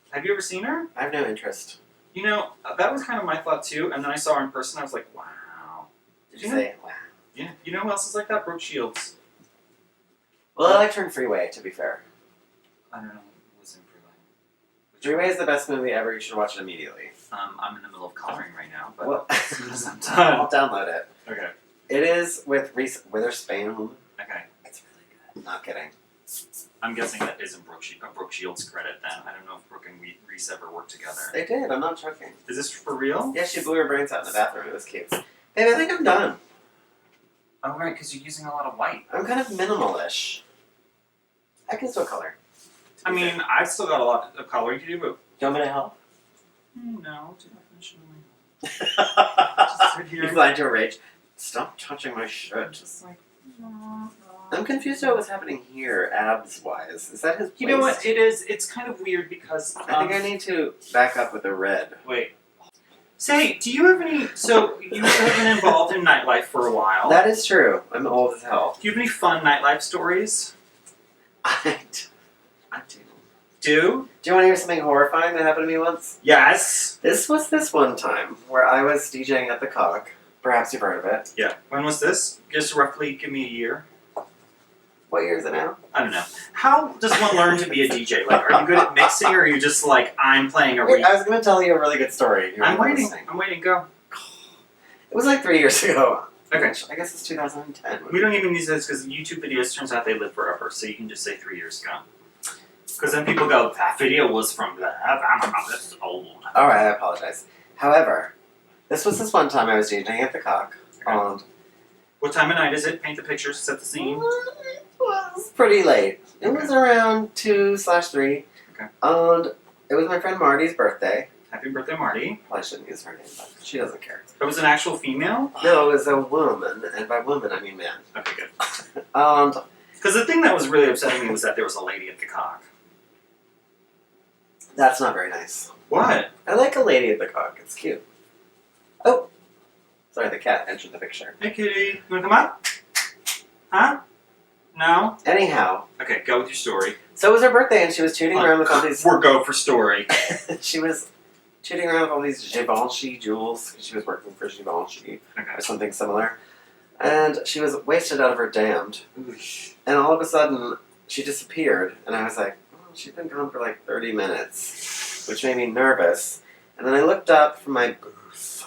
[SPEAKER 1] Have you ever seen her?
[SPEAKER 3] I have no interest.
[SPEAKER 1] You know, that was kind of my thought too. And then I saw her in person. I was like, wow.
[SPEAKER 3] Did you say wow?
[SPEAKER 1] Yeah. You know who else is like that? Brooke Shields.
[SPEAKER 3] Well, I liked her in Freeway, to be fair.
[SPEAKER 1] I don't know. Who was in Freeway?
[SPEAKER 3] Freeway is the best movie ever. You should watch it immediately.
[SPEAKER 1] I'm in the middle of coloring right now, but
[SPEAKER 3] Well,
[SPEAKER 1] as soon as I'm done.
[SPEAKER 3] I'll download it.
[SPEAKER 1] Okay.
[SPEAKER 3] It is with Reese Witherspoon.
[SPEAKER 1] Okay.
[SPEAKER 3] It's really good. Not kidding.
[SPEAKER 1] I'm guessing that isn't Brooke Shields' credit then. I don't know if Brooke and Reese ever worked together.
[SPEAKER 3] They did. I'm not joking.
[SPEAKER 1] Is this for real?
[SPEAKER 3] Yeah, she blew her brains out in the bathroom. It was cute. Babe, I think I'm done.
[SPEAKER 1] Oh, right, because you're using a lot of white.
[SPEAKER 3] I'm kind of minimalish. I can still color.
[SPEAKER 1] I mean, I've still got a lot of coloring to do, but...
[SPEAKER 3] Do you want me to help?
[SPEAKER 1] No, do not finish it. Just sit here.
[SPEAKER 3] You fly into a rage. Stop touching my shirt.
[SPEAKER 1] Just like...
[SPEAKER 3] I'm confused about what's happening here, abs-wise. Is that his
[SPEAKER 1] You know what?
[SPEAKER 3] waist?
[SPEAKER 1] It is. It's kind of weird because...
[SPEAKER 3] I think I need to back up with the red.
[SPEAKER 1] Wait. Say, do you have any... So, you have been involved in nightlife for a while.
[SPEAKER 3] That is true. I'm old as hell.
[SPEAKER 1] Do you have any fun nightlife stories?
[SPEAKER 3] I do.
[SPEAKER 1] Do?
[SPEAKER 3] Do you want to hear something horrifying that happened to me once?
[SPEAKER 1] Yes.
[SPEAKER 3] This was this one time where I was DJing at the Cock. Perhaps you've heard of it.
[SPEAKER 1] Yeah. When was this? Just roughly give me a year.
[SPEAKER 3] What year is it now?
[SPEAKER 1] I don't know. How does one learn to be a DJ? Like, are you good at mixing, or are you just like, I'm playing a
[SPEAKER 3] Wait, I was going to tell you a really good story.
[SPEAKER 1] I'm waiting. I'm waiting. Go.
[SPEAKER 3] It was like 3 years ago.
[SPEAKER 1] Okay.
[SPEAKER 3] I guess it's 2010.
[SPEAKER 1] We don't even use this because YouTube videos turns out they live forever, so you can just say 3 years ago. Because then people go, that video was from that. I don't know. This is old.
[SPEAKER 3] Alright, I apologize. However, this was this one time I was DJing at the Cock.
[SPEAKER 1] Okay.
[SPEAKER 3] And
[SPEAKER 1] What time of night is it? Paint the picture. Set the scene.
[SPEAKER 3] it was pretty late. It was around 2/3.
[SPEAKER 1] Okay.
[SPEAKER 3] And it was my friend Marty's birthday.
[SPEAKER 1] Happy birthday, Marty.
[SPEAKER 3] Probably shouldn't use her name, but she doesn't care.
[SPEAKER 1] It was an actual female.
[SPEAKER 3] No, it was a woman, and by woman I mean man.
[SPEAKER 1] Okay, good.
[SPEAKER 3] And
[SPEAKER 1] Because the thing that was really upsetting me was that there was a lady at the Cock.
[SPEAKER 3] that's not very nice.
[SPEAKER 1] What?
[SPEAKER 3] I like a lady at the Cock. It's cute. Oh, sorry, the cat entered the picture.
[SPEAKER 1] Hey, kitty. You wanna come up? Huh? No?
[SPEAKER 3] Anyhow,
[SPEAKER 1] Okay, go with your story.
[SPEAKER 3] so it was her birthday, and she was tooting around with all these.
[SPEAKER 1] We're go for story.
[SPEAKER 3] She was tooting around with all these Givenchy jewels because she was working for Givenchy
[SPEAKER 1] Okay.
[SPEAKER 3] or something similar, and she was wasted out of her damned. And all of a sudden, she disappeared, and I was like, oh, she's been gone for like 30 minutes, which made me nervous. And then I looked up from my booth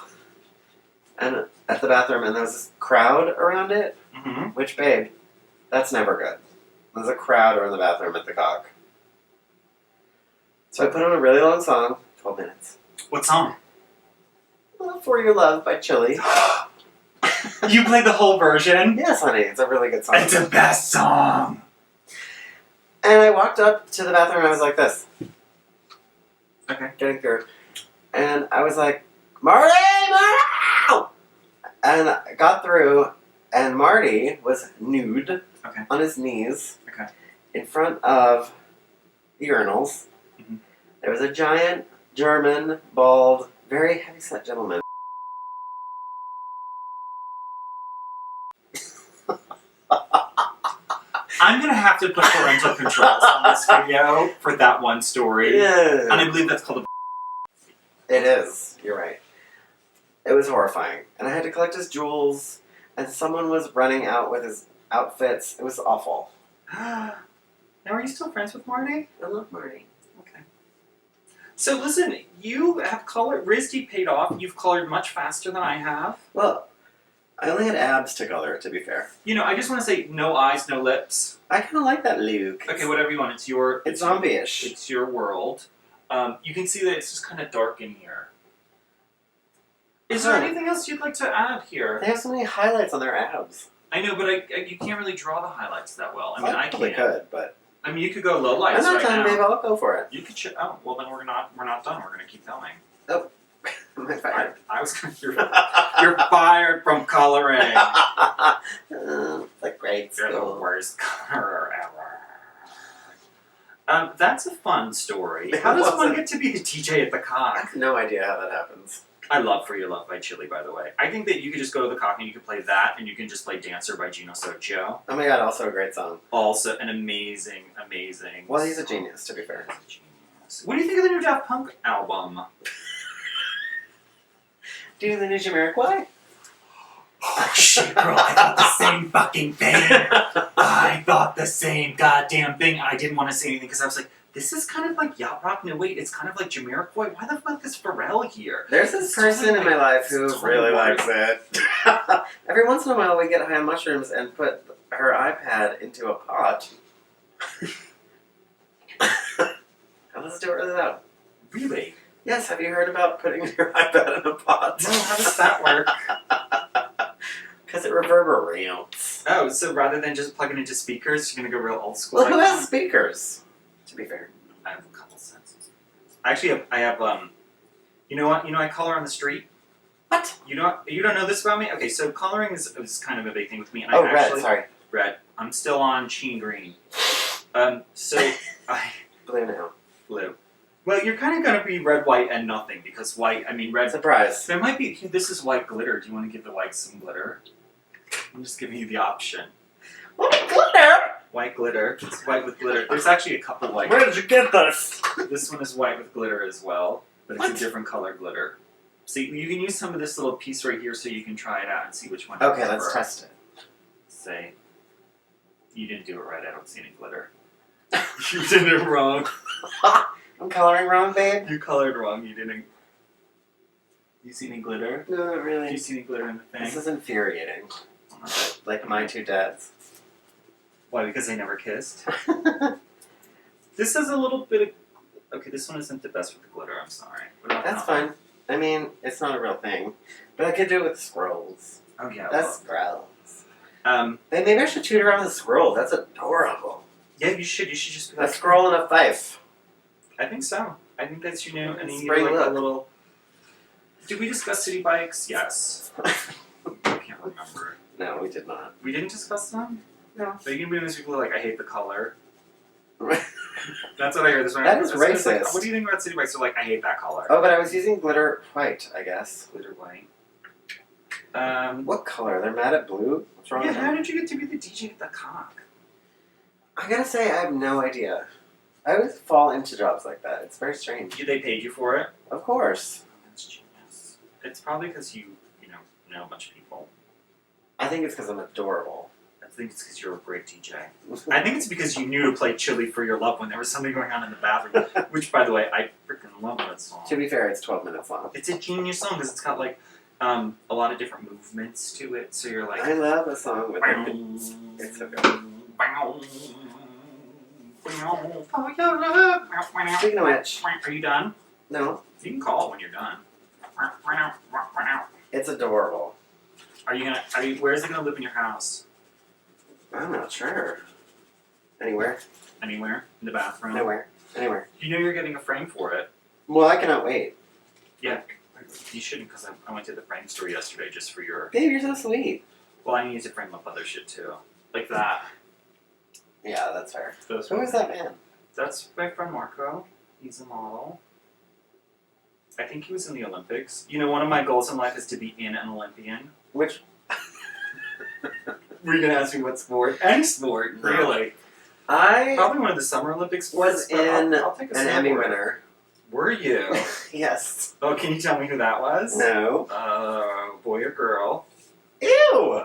[SPEAKER 3] and at the bathroom, and there was this crowd around it.
[SPEAKER 1] Mm-hmm.
[SPEAKER 3] Which, babe, that's never good. There's a crowd around the bathroom at the Cock. So I put on a really long song, 12 minutes.
[SPEAKER 1] What song?
[SPEAKER 3] For Your Love by Chili.
[SPEAKER 1] You played the whole version?
[SPEAKER 3] Yes, honey, it's a really good song.
[SPEAKER 1] It's the best song.
[SPEAKER 3] And I walked up to the bathroom and I was like this.
[SPEAKER 1] Okay.
[SPEAKER 3] Getting through. And I was like, Marty! Marty! And I got through, and Marty was nude on his knees in front of the urinals.
[SPEAKER 1] Mhm.
[SPEAKER 3] There was a giant, German, bald, very heavyset gentleman.
[SPEAKER 1] I'm gonna have to put parental controls on this video for that one story.
[SPEAKER 3] Yeah.
[SPEAKER 1] And I believe that's called
[SPEAKER 3] It is. You're right. It was horrifying. And I had to collect his jewels, and someone was running out with his outfits. It was awful.
[SPEAKER 1] Now, are you still friends with Marty?
[SPEAKER 3] I love Marty.
[SPEAKER 1] Okay. So listen, you have colored. RISD paid off. You've colored much faster than I have.
[SPEAKER 3] Well, I only had abs to color, to be fair.
[SPEAKER 1] You know, I just want to say no eyes, no lips.
[SPEAKER 3] I kind of like that look.
[SPEAKER 1] Okay, whatever you want. It's your.
[SPEAKER 3] It's zombie-ish.
[SPEAKER 1] It's your world. You can see that it's just kind of dark in here. Is there anything else you'd like to add here?
[SPEAKER 3] They have so many highlights on their abs.
[SPEAKER 1] I know, but you can't really draw the highlights that well. I mean, I
[SPEAKER 3] probably
[SPEAKER 1] can't.
[SPEAKER 3] could, but
[SPEAKER 1] I mean, you could go low lights
[SPEAKER 3] I'm not
[SPEAKER 1] right
[SPEAKER 3] done,
[SPEAKER 1] now.
[SPEAKER 3] babe. I'll go for it.
[SPEAKER 1] You could. Oh, well then we're not done. We're gonna keep filming.
[SPEAKER 3] Oh. Am I fired?
[SPEAKER 1] I was you're fired from coloring.
[SPEAKER 3] It's a great
[SPEAKER 1] You're the
[SPEAKER 3] school.
[SPEAKER 1] worst colorer ever. That's a fun story.
[SPEAKER 3] It
[SPEAKER 1] How does one
[SPEAKER 3] wasn't.
[SPEAKER 1] get to be the DJ at the
[SPEAKER 3] I
[SPEAKER 1] Cock?
[SPEAKER 3] have no idea how that happens.
[SPEAKER 1] I love For Your Love by Chili, by the way. I think that you could just go to the Cock and you could play that, and you can just play Dancer by Gino Socio.
[SPEAKER 3] Oh my god, also a great song.
[SPEAKER 1] Also an amazing
[SPEAKER 3] Well, he's a
[SPEAKER 1] song.
[SPEAKER 3] genius, to be fair.
[SPEAKER 1] He's a genius. What do you think of the new Daft Punk album?
[SPEAKER 3] Do you think the new Jamiroquai?
[SPEAKER 1] Oh shit, girl, I thought the same fucking thing. I thought the same goddamn thing. I didn't want to say anything because I was like, this is kind of like yacht rock. No, wait, it's kind of like Jamiroquai. Why the fuck is Pharrell here?
[SPEAKER 3] There's this person in my life who really likes it. Every once in a while, we get high on mushrooms and put her iPad into a pot. And listen to it really loud.
[SPEAKER 1] Really?
[SPEAKER 3] Yes, have you heard about putting your iPad in a pot?
[SPEAKER 1] No, how does that work?
[SPEAKER 3] Because it reverberates.
[SPEAKER 1] Oh, so rather than just plugging into speakers, you're gonna go real old school.
[SPEAKER 3] Well, who
[SPEAKER 1] like
[SPEAKER 3] has
[SPEAKER 1] that?
[SPEAKER 3] speakers? To be fair.
[SPEAKER 1] I have a couple senses. Actually, I have you know what? You know, I color on the street.
[SPEAKER 3] What?
[SPEAKER 1] You don't know this about me? Okay, so coloring is kind of a big thing with me. And
[SPEAKER 3] Oh,
[SPEAKER 1] I
[SPEAKER 3] red,
[SPEAKER 1] actually,
[SPEAKER 3] sorry.
[SPEAKER 1] Red. I'm still on sheen green. So I
[SPEAKER 3] Blue now.
[SPEAKER 1] blue. Well, you're kind of gonna be red, white, and nothing because white. I mean, red.
[SPEAKER 3] Surprise.
[SPEAKER 1] There might be. This is white glitter. Do you want to give the white some glitter? I'm just giving you the option.
[SPEAKER 3] What glitter?
[SPEAKER 1] White glitter. It's white with glitter. There's actually a couple white.
[SPEAKER 3] Where did you get this?
[SPEAKER 1] This one is white with glitter as well, but it's
[SPEAKER 3] What?
[SPEAKER 1] a different color glitter. So you can use some of this little piece right here so you can try it out and see which one you
[SPEAKER 3] Okay,
[SPEAKER 1] prefer.
[SPEAKER 3] let's test it.
[SPEAKER 1] Say, you didn't do it right. I don't see any glitter. You did it wrong.
[SPEAKER 3] I'm coloring wrong, babe?
[SPEAKER 1] You colored wrong. You didn't. You see any glitter?
[SPEAKER 3] No, not
[SPEAKER 1] Do you
[SPEAKER 3] really.
[SPEAKER 1] see any glitter in the thing?
[SPEAKER 3] This is infuriating. Like my two dads.
[SPEAKER 1] Why? Because they never kissed. This has a little bit of. Okay, this one isn't the best with the glitter. I'm sorry. What about
[SPEAKER 3] That's
[SPEAKER 1] that one?
[SPEAKER 3] fine. I mean, it's not a real thing. But I could do it with scrolls.
[SPEAKER 1] Oh yeah.
[SPEAKER 3] That's scrolls.
[SPEAKER 1] well,
[SPEAKER 3] Hey, maybe I should shoot around with a scroll. That's adorable.
[SPEAKER 1] yeah, you should. You should just be
[SPEAKER 3] A
[SPEAKER 1] like.
[SPEAKER 3] scroll and a fife.
[SPEAKER 1] I think so. I think that's your new. And then you
[SPEAKER 3] Spring
[SPEAKER 1] get like
[SPEAKER 3] look.
[SPEAKER 1] a little. Did we discuss city bikes? Yes. I can't remember.
[SPEAKER 3] No, we did not.
[SPEAKER 1] We didn't discuss them.
[SPEAKER 3] No.
[SPEAKER 1] But you can be those people who are like, I hate the color. That's what I heard. This one.
[SPEAKER 3] That is
[SPEAKER 1] It's like,
[SPEAKER 3] racist.
[SPEAKER 1] what do you think about city bikes? They're like, I hate that color.
[SPEAKER 3] Oh, but I was using glitter white, I guess.
[SPEAKER 1] Glitter white.
[SPEAKER 3] What color? They're mad at blue? What's wrong
[SPEAKER 1] Yeah.
[SPEAKER 3] with
[SPEAKER 1] How
[SPEAKER 3] them?
[SPEAKER 1] did you get to be the DJ at the Cock?
[SPEAKER 3] I gotta say, I have no idea. I always fall into jobs like that. It's very strange.
[SPEAKER 1] They paid you for it.
[SPEAKER 3] Of course.
[SPEAKER 1] That's genius. It's probably because you know a bunch of people.
[SPEAKER 3] I think it's because I'm adorable.
[SPEAKER 1] I think it's because you're a great DJ. I think it's because you knew to play Chili for Your Love when there was something going on in the bathroom. Which, by the way, I freaking love that song.
[SPEAKER 3] To be fair, it's 12 minutes long.
[SPEAKER 1] It's a genius song because it's got like a lot of different movements to it. So you're like,
[SPEAKER 3] I love a song with like, it's so good. Speaking of which,
[SPEAKER 1] Are you done?
[SPEAKER 3] no,
[SPEAKER 1] You can call it when you're done.
[SPEAKER 3] it's adorable.
[SPEAKER 1] Where's it gonna live in your house?
[SPEAKER 3] I'm not sure. Anywhere.
[SPEAKER 1] Anywhere? In the bathroom?
[SPEAKER 3] Anywhere. Anywhere.
[SPEAKER 1] You know you're getting a frame for it.
[SPEAKER 3] Well, I cannot wait.
[SPEAKER 1] Yeah. You shouldn't because I went to the frame store yesterday just for your.
[SPEAKER 3] Babe, you're so sweet.
[SPEAKER 1] Well, I need to frame up other shit too. Like that.
[SPEAKER 3] Yeah, that's fair.
[SPEAKER 1] Those
[SPEAKER 3] Who is that man?
[SPEAKER 1] That's my friend Marco. He's a model. I think he was in the Olympics. You know, one of my goals in life is to be in an Olympian.
[SPEAKER 3] Which?
[SPEAKER 1] Were you gonna ask me what sport? Any sport,
[SPEAKER 3] No.
[SPEAKER 1] really.
[SPEAKER 3] I
[SPEAKER 1] Probably one of the Summer Olympic sports.
[SPEAKER 3] was
[SPEAKER 1] but
[SPEAKER 3] in
[SPEAKER 1] I'll take a
[SPEAKER 3] an Emmy
[SPEAKER 1] snowboard.
[SPEAKER 3] winner.
[SPEAKER 1] Were you?
[SPEAKER 3] Yes.
[SPEAKER 1] Oh, can you tell me who that was?
[SPEAKER 3] No.
[SPEAKER 1] Boy or girl?
[SPEAKER 3] Ew!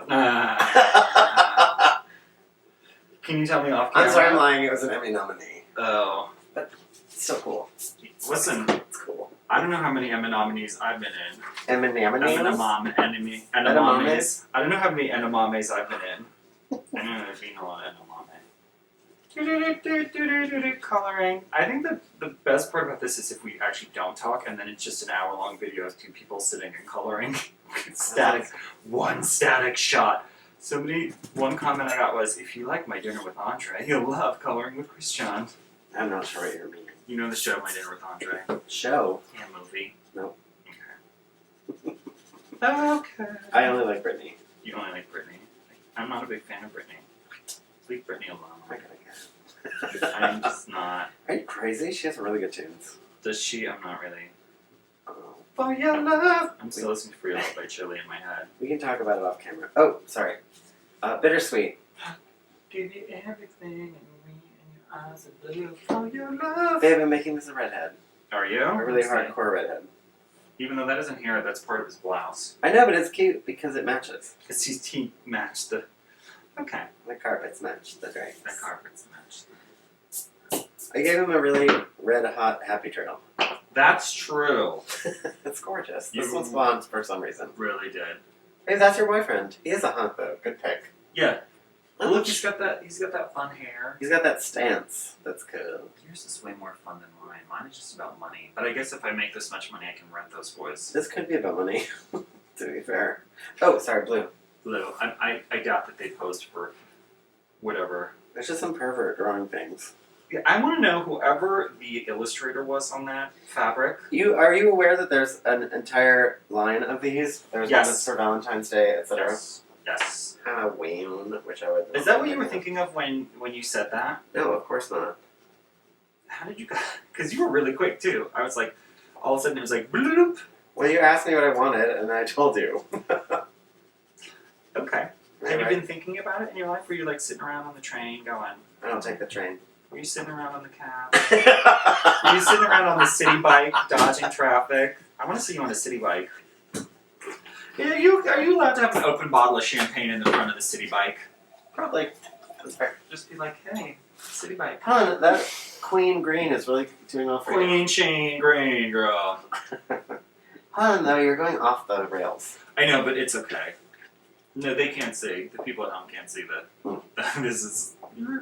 [SPEAKER 1] Can you tell me off camera?
[SPEAKER 3] I'm sorry, I'm lying. It was an Emmy nominee.
[SPEAKER 1] Oh.
[SPEAKER 3] It's so cool.
[SPEAKER 1] Listen,
[SPEAKER 3] It's cool.
[SPEAKER 1] I don't know how many Emmy nominees I've been in.
[SPEAKER 3] Emmy nominees?
[SPEAKER 1] Edamames. I don't know how many edamames I've been in. I don't know if you know what edamame. Coloring. I think the best part about this is if we actually don't talk and then it's just an hour-long video of two people sitting and coloring. One static shot. One comment I got was, if you like My Dinner with Andre, you'll love Coloring with Christian.
[SPEAKER 3] I'm not sure what you're meaning.
[SPEAKER 1] You know the show My Dinner with Andre?
[SPEAKER 3] Show?
[SPEAKER 1] Yeah, movie.
[SPEAKER 3] Nope.
[SPEAKER 1] Okay. Okay.
[SPEAKER 3] I only like Britney.
[SPEAKER 1] You only like Britney. I'm not a big fan of Britney. Leave Britney alone.
[SPEAKER 3] I gotta get.
[SPEAKER 1] I'm just not.
[SPEAKER 3] Are you crazy? She has really good tunes.
[SPEAKER 1] Does she? I'm not really.
[SPEAKER 3] Oh.
[SPEAKER 1] For your love. I'm still listening to For Your Love by Chili in my head.
[SPEAKER 3] We can talk about it off camera. Oh, sorry. Bittersweet.
[SPEAKER 1] Give you everything and me and your eyes are blue for your love.
[SPEAKER 3] Babe, I'm making this a redhead.
[SPEAKER 1] Are you?
[SPEAKER 3] A really
[SPEAKER 1] Let's see.
[SPEAKER 3] hardcore redhead.
[SPEAKER 1] Even though that isn't here, that's part of his blouse.
[SPEAKER 3] I know, but it's cute because it matches.
[SPEAKER 1] Because he matched the. Okay.
[SPEAKER 3] The carpets match the drapes.
[SPEAKER 1] The carpets matched.
[SPEAKER 3] I gave him a really red hot happy trail.
[SPEAKER 1] That's true.
[SPEAKER 3] It's gorgeous.
[SPEAKER 1] You-
[SPEAKER 3] This one's blonde for some reason.
[SPEAKER 1] Really did.
[SPEAKER 3] Hey, that's your boyfriend. He is a hunk though. Good pick.
[SPEAKER 1] Yeah.
[SPEAKER 3] Oh,
[SPEAKER 1] Look, he's got that fun hair.
[SPEAKER 3] He's got that stance. That's cool.
[SPEAKER 1] Yours is way more fun than mine. Mine is just about money. But I guess if I make this much money, I can rent those boys.
[SPEAKER 3] This could be about money, to be fair. Oh, sorry, blue.
[SPEAKER 1] Blue. I doubt that they posed for whatever.
[SPEAKER 3] There's just some pervert drawing things.
[SPEAKER 1] Yeah, I want to know whoever the illustrator was on that fabric.
[SPEAKER 3] Are you aware that there's an entire line of these? There's
[SPEAKER 1] Yes.
[SPEAKER 3] one that's for Valentine's Day, etc.
[SPEAKER 1] Yes.
[SPEAKER 3] Halloween, which I would.
[SPEAKER 1] Is that what you were thinking of when you said that?
[SPEAKER 3] No, of course not.
[SPEAKER 1] How did you? Because you were really quick too. I was like, all of a sudden it was like, bloop.
[SPEAKER 3] Well, you asked me what I wanted, and I told you.
[SPEAKER 1] Okay. Have you
[SPEAKER 3] Right?
[SPEAKER 1] been thinking about it in your life? Were you like sitting around on the train going?
[SPEAKER 3] I don't take the train.
[SPEAKER 1] Were you sitting around on the cab? Were you sitting around on the city bike, dodging traffic? I want to see you on a city bike. Yeah, are you allowed to have an open bottle of champagne in the front of the city bike?
[SPEAKER 3] Probably. That's fair.
[SPEAKER 1] Just be like, hey, city bike.
[SPEAKER 3] Hun, that Queen Green is really doing well for you.
[SPEAKER 1] Queen Chain Green, girl.
[SPEAKER 3] Hun, though, you're going off the rails.
[SPEAKER 1] I know, but it's okay. No, they can't see. The people at home can't see that. This is.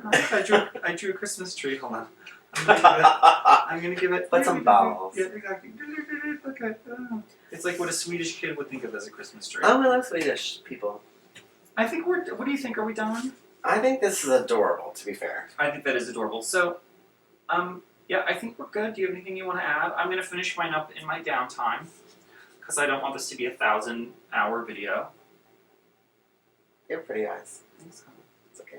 [SPEAKER 1] I drew a Christmas tree. Hold on. I'm gonna give it.
[SPEAKER 3] Put some balls.
[SPEAKER 1] Yeah, exactly. Okay. It's like what a Swedish kid would think of as a Christmas tree.
[SPEAKER 3] Oh, I love Swedish people.
[SPEAKER 1] I think we're. What do you think? Are we done?
[SPEAKER 3] I think this is adorable, to be fair.
[SPEAKER 1] I think that is adorable. So, yeah, I think we're good. Do you have anything you want to add? I'm gonna finish mine up in my downtime because I don't want this to be a 1,000-hour video.
[SPEAKER 3] You have pretty eyes. It's okay.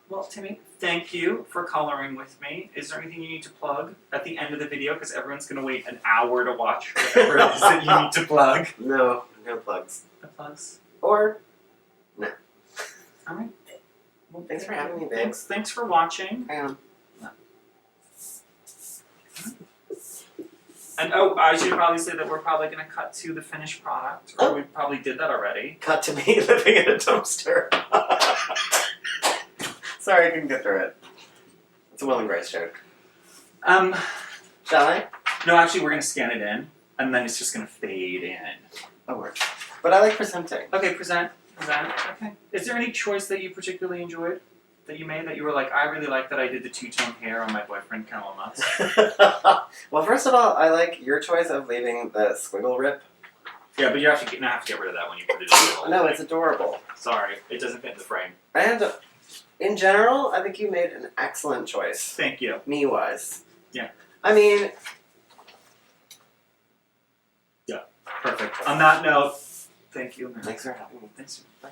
[SPEAKER 1] Well, Timmy, thank you for coloring with me. Is there anything you need to plug at the end of the video? Because everyone's going to wait an hour to watch whatever it is that you need to plug.
[SPEAKER 3] No plugs.
[SPEAKER 1] The plugs.
[SPEAKER 3] Or, no.
[SPEAKER 1] All right. Well,
[SPEAKER 3] Thanks for having me, babe.
[SPEAKER 1] Thanks for watching.
[SPEAKER 3] Hang on.
[SPEAKER 1] And I should probably say that we're probably going to cut to the finished product. Or we probably did that already.
[SPEAKER 3] Cut to me living in a dumpster. Sorry, I couldn't get through it. It's a Will and Grace joke. Shall I?
[SPEAKER 1] No, actually, we're going to scan it in. And then it's just going to fade in.
[SPEAKER 3] Oh, word. But I like presenting.
[SPEAKER 1] Okay, present. Okay. Is there any choice that you particularly enjoyed that you made that you were like, I really like that I did the two-tone hair on my boyfriend Ken Nuts?
[SPEAKER 3] Well, first of all, I like your choice of leaving the squiggle rip.
[SPEAKER 1] Yeah, but you have to get rid of that when you put it in the whole
[SPEAKER 3] No,
[SPEAKER 1] thing.
[SPEAKER 3] it's adorable.
[SPEAKER 1] Sorry, it doesn't fit in the frame.
[SPEAKER 3] And in general, I think you made an excellent choice.
[SPEAKER 1] Thank you.
[SPEAKER 3] Me-wise.
[SPEAKER 1] Yeah.
[SPEAKER 3] I mean...
[SPEAKER 1] Yeah, perfect. On that note, thank you.
[SPEAKER 3] Thanks for having me.
[SPEAKER 1] Thanks. Bye.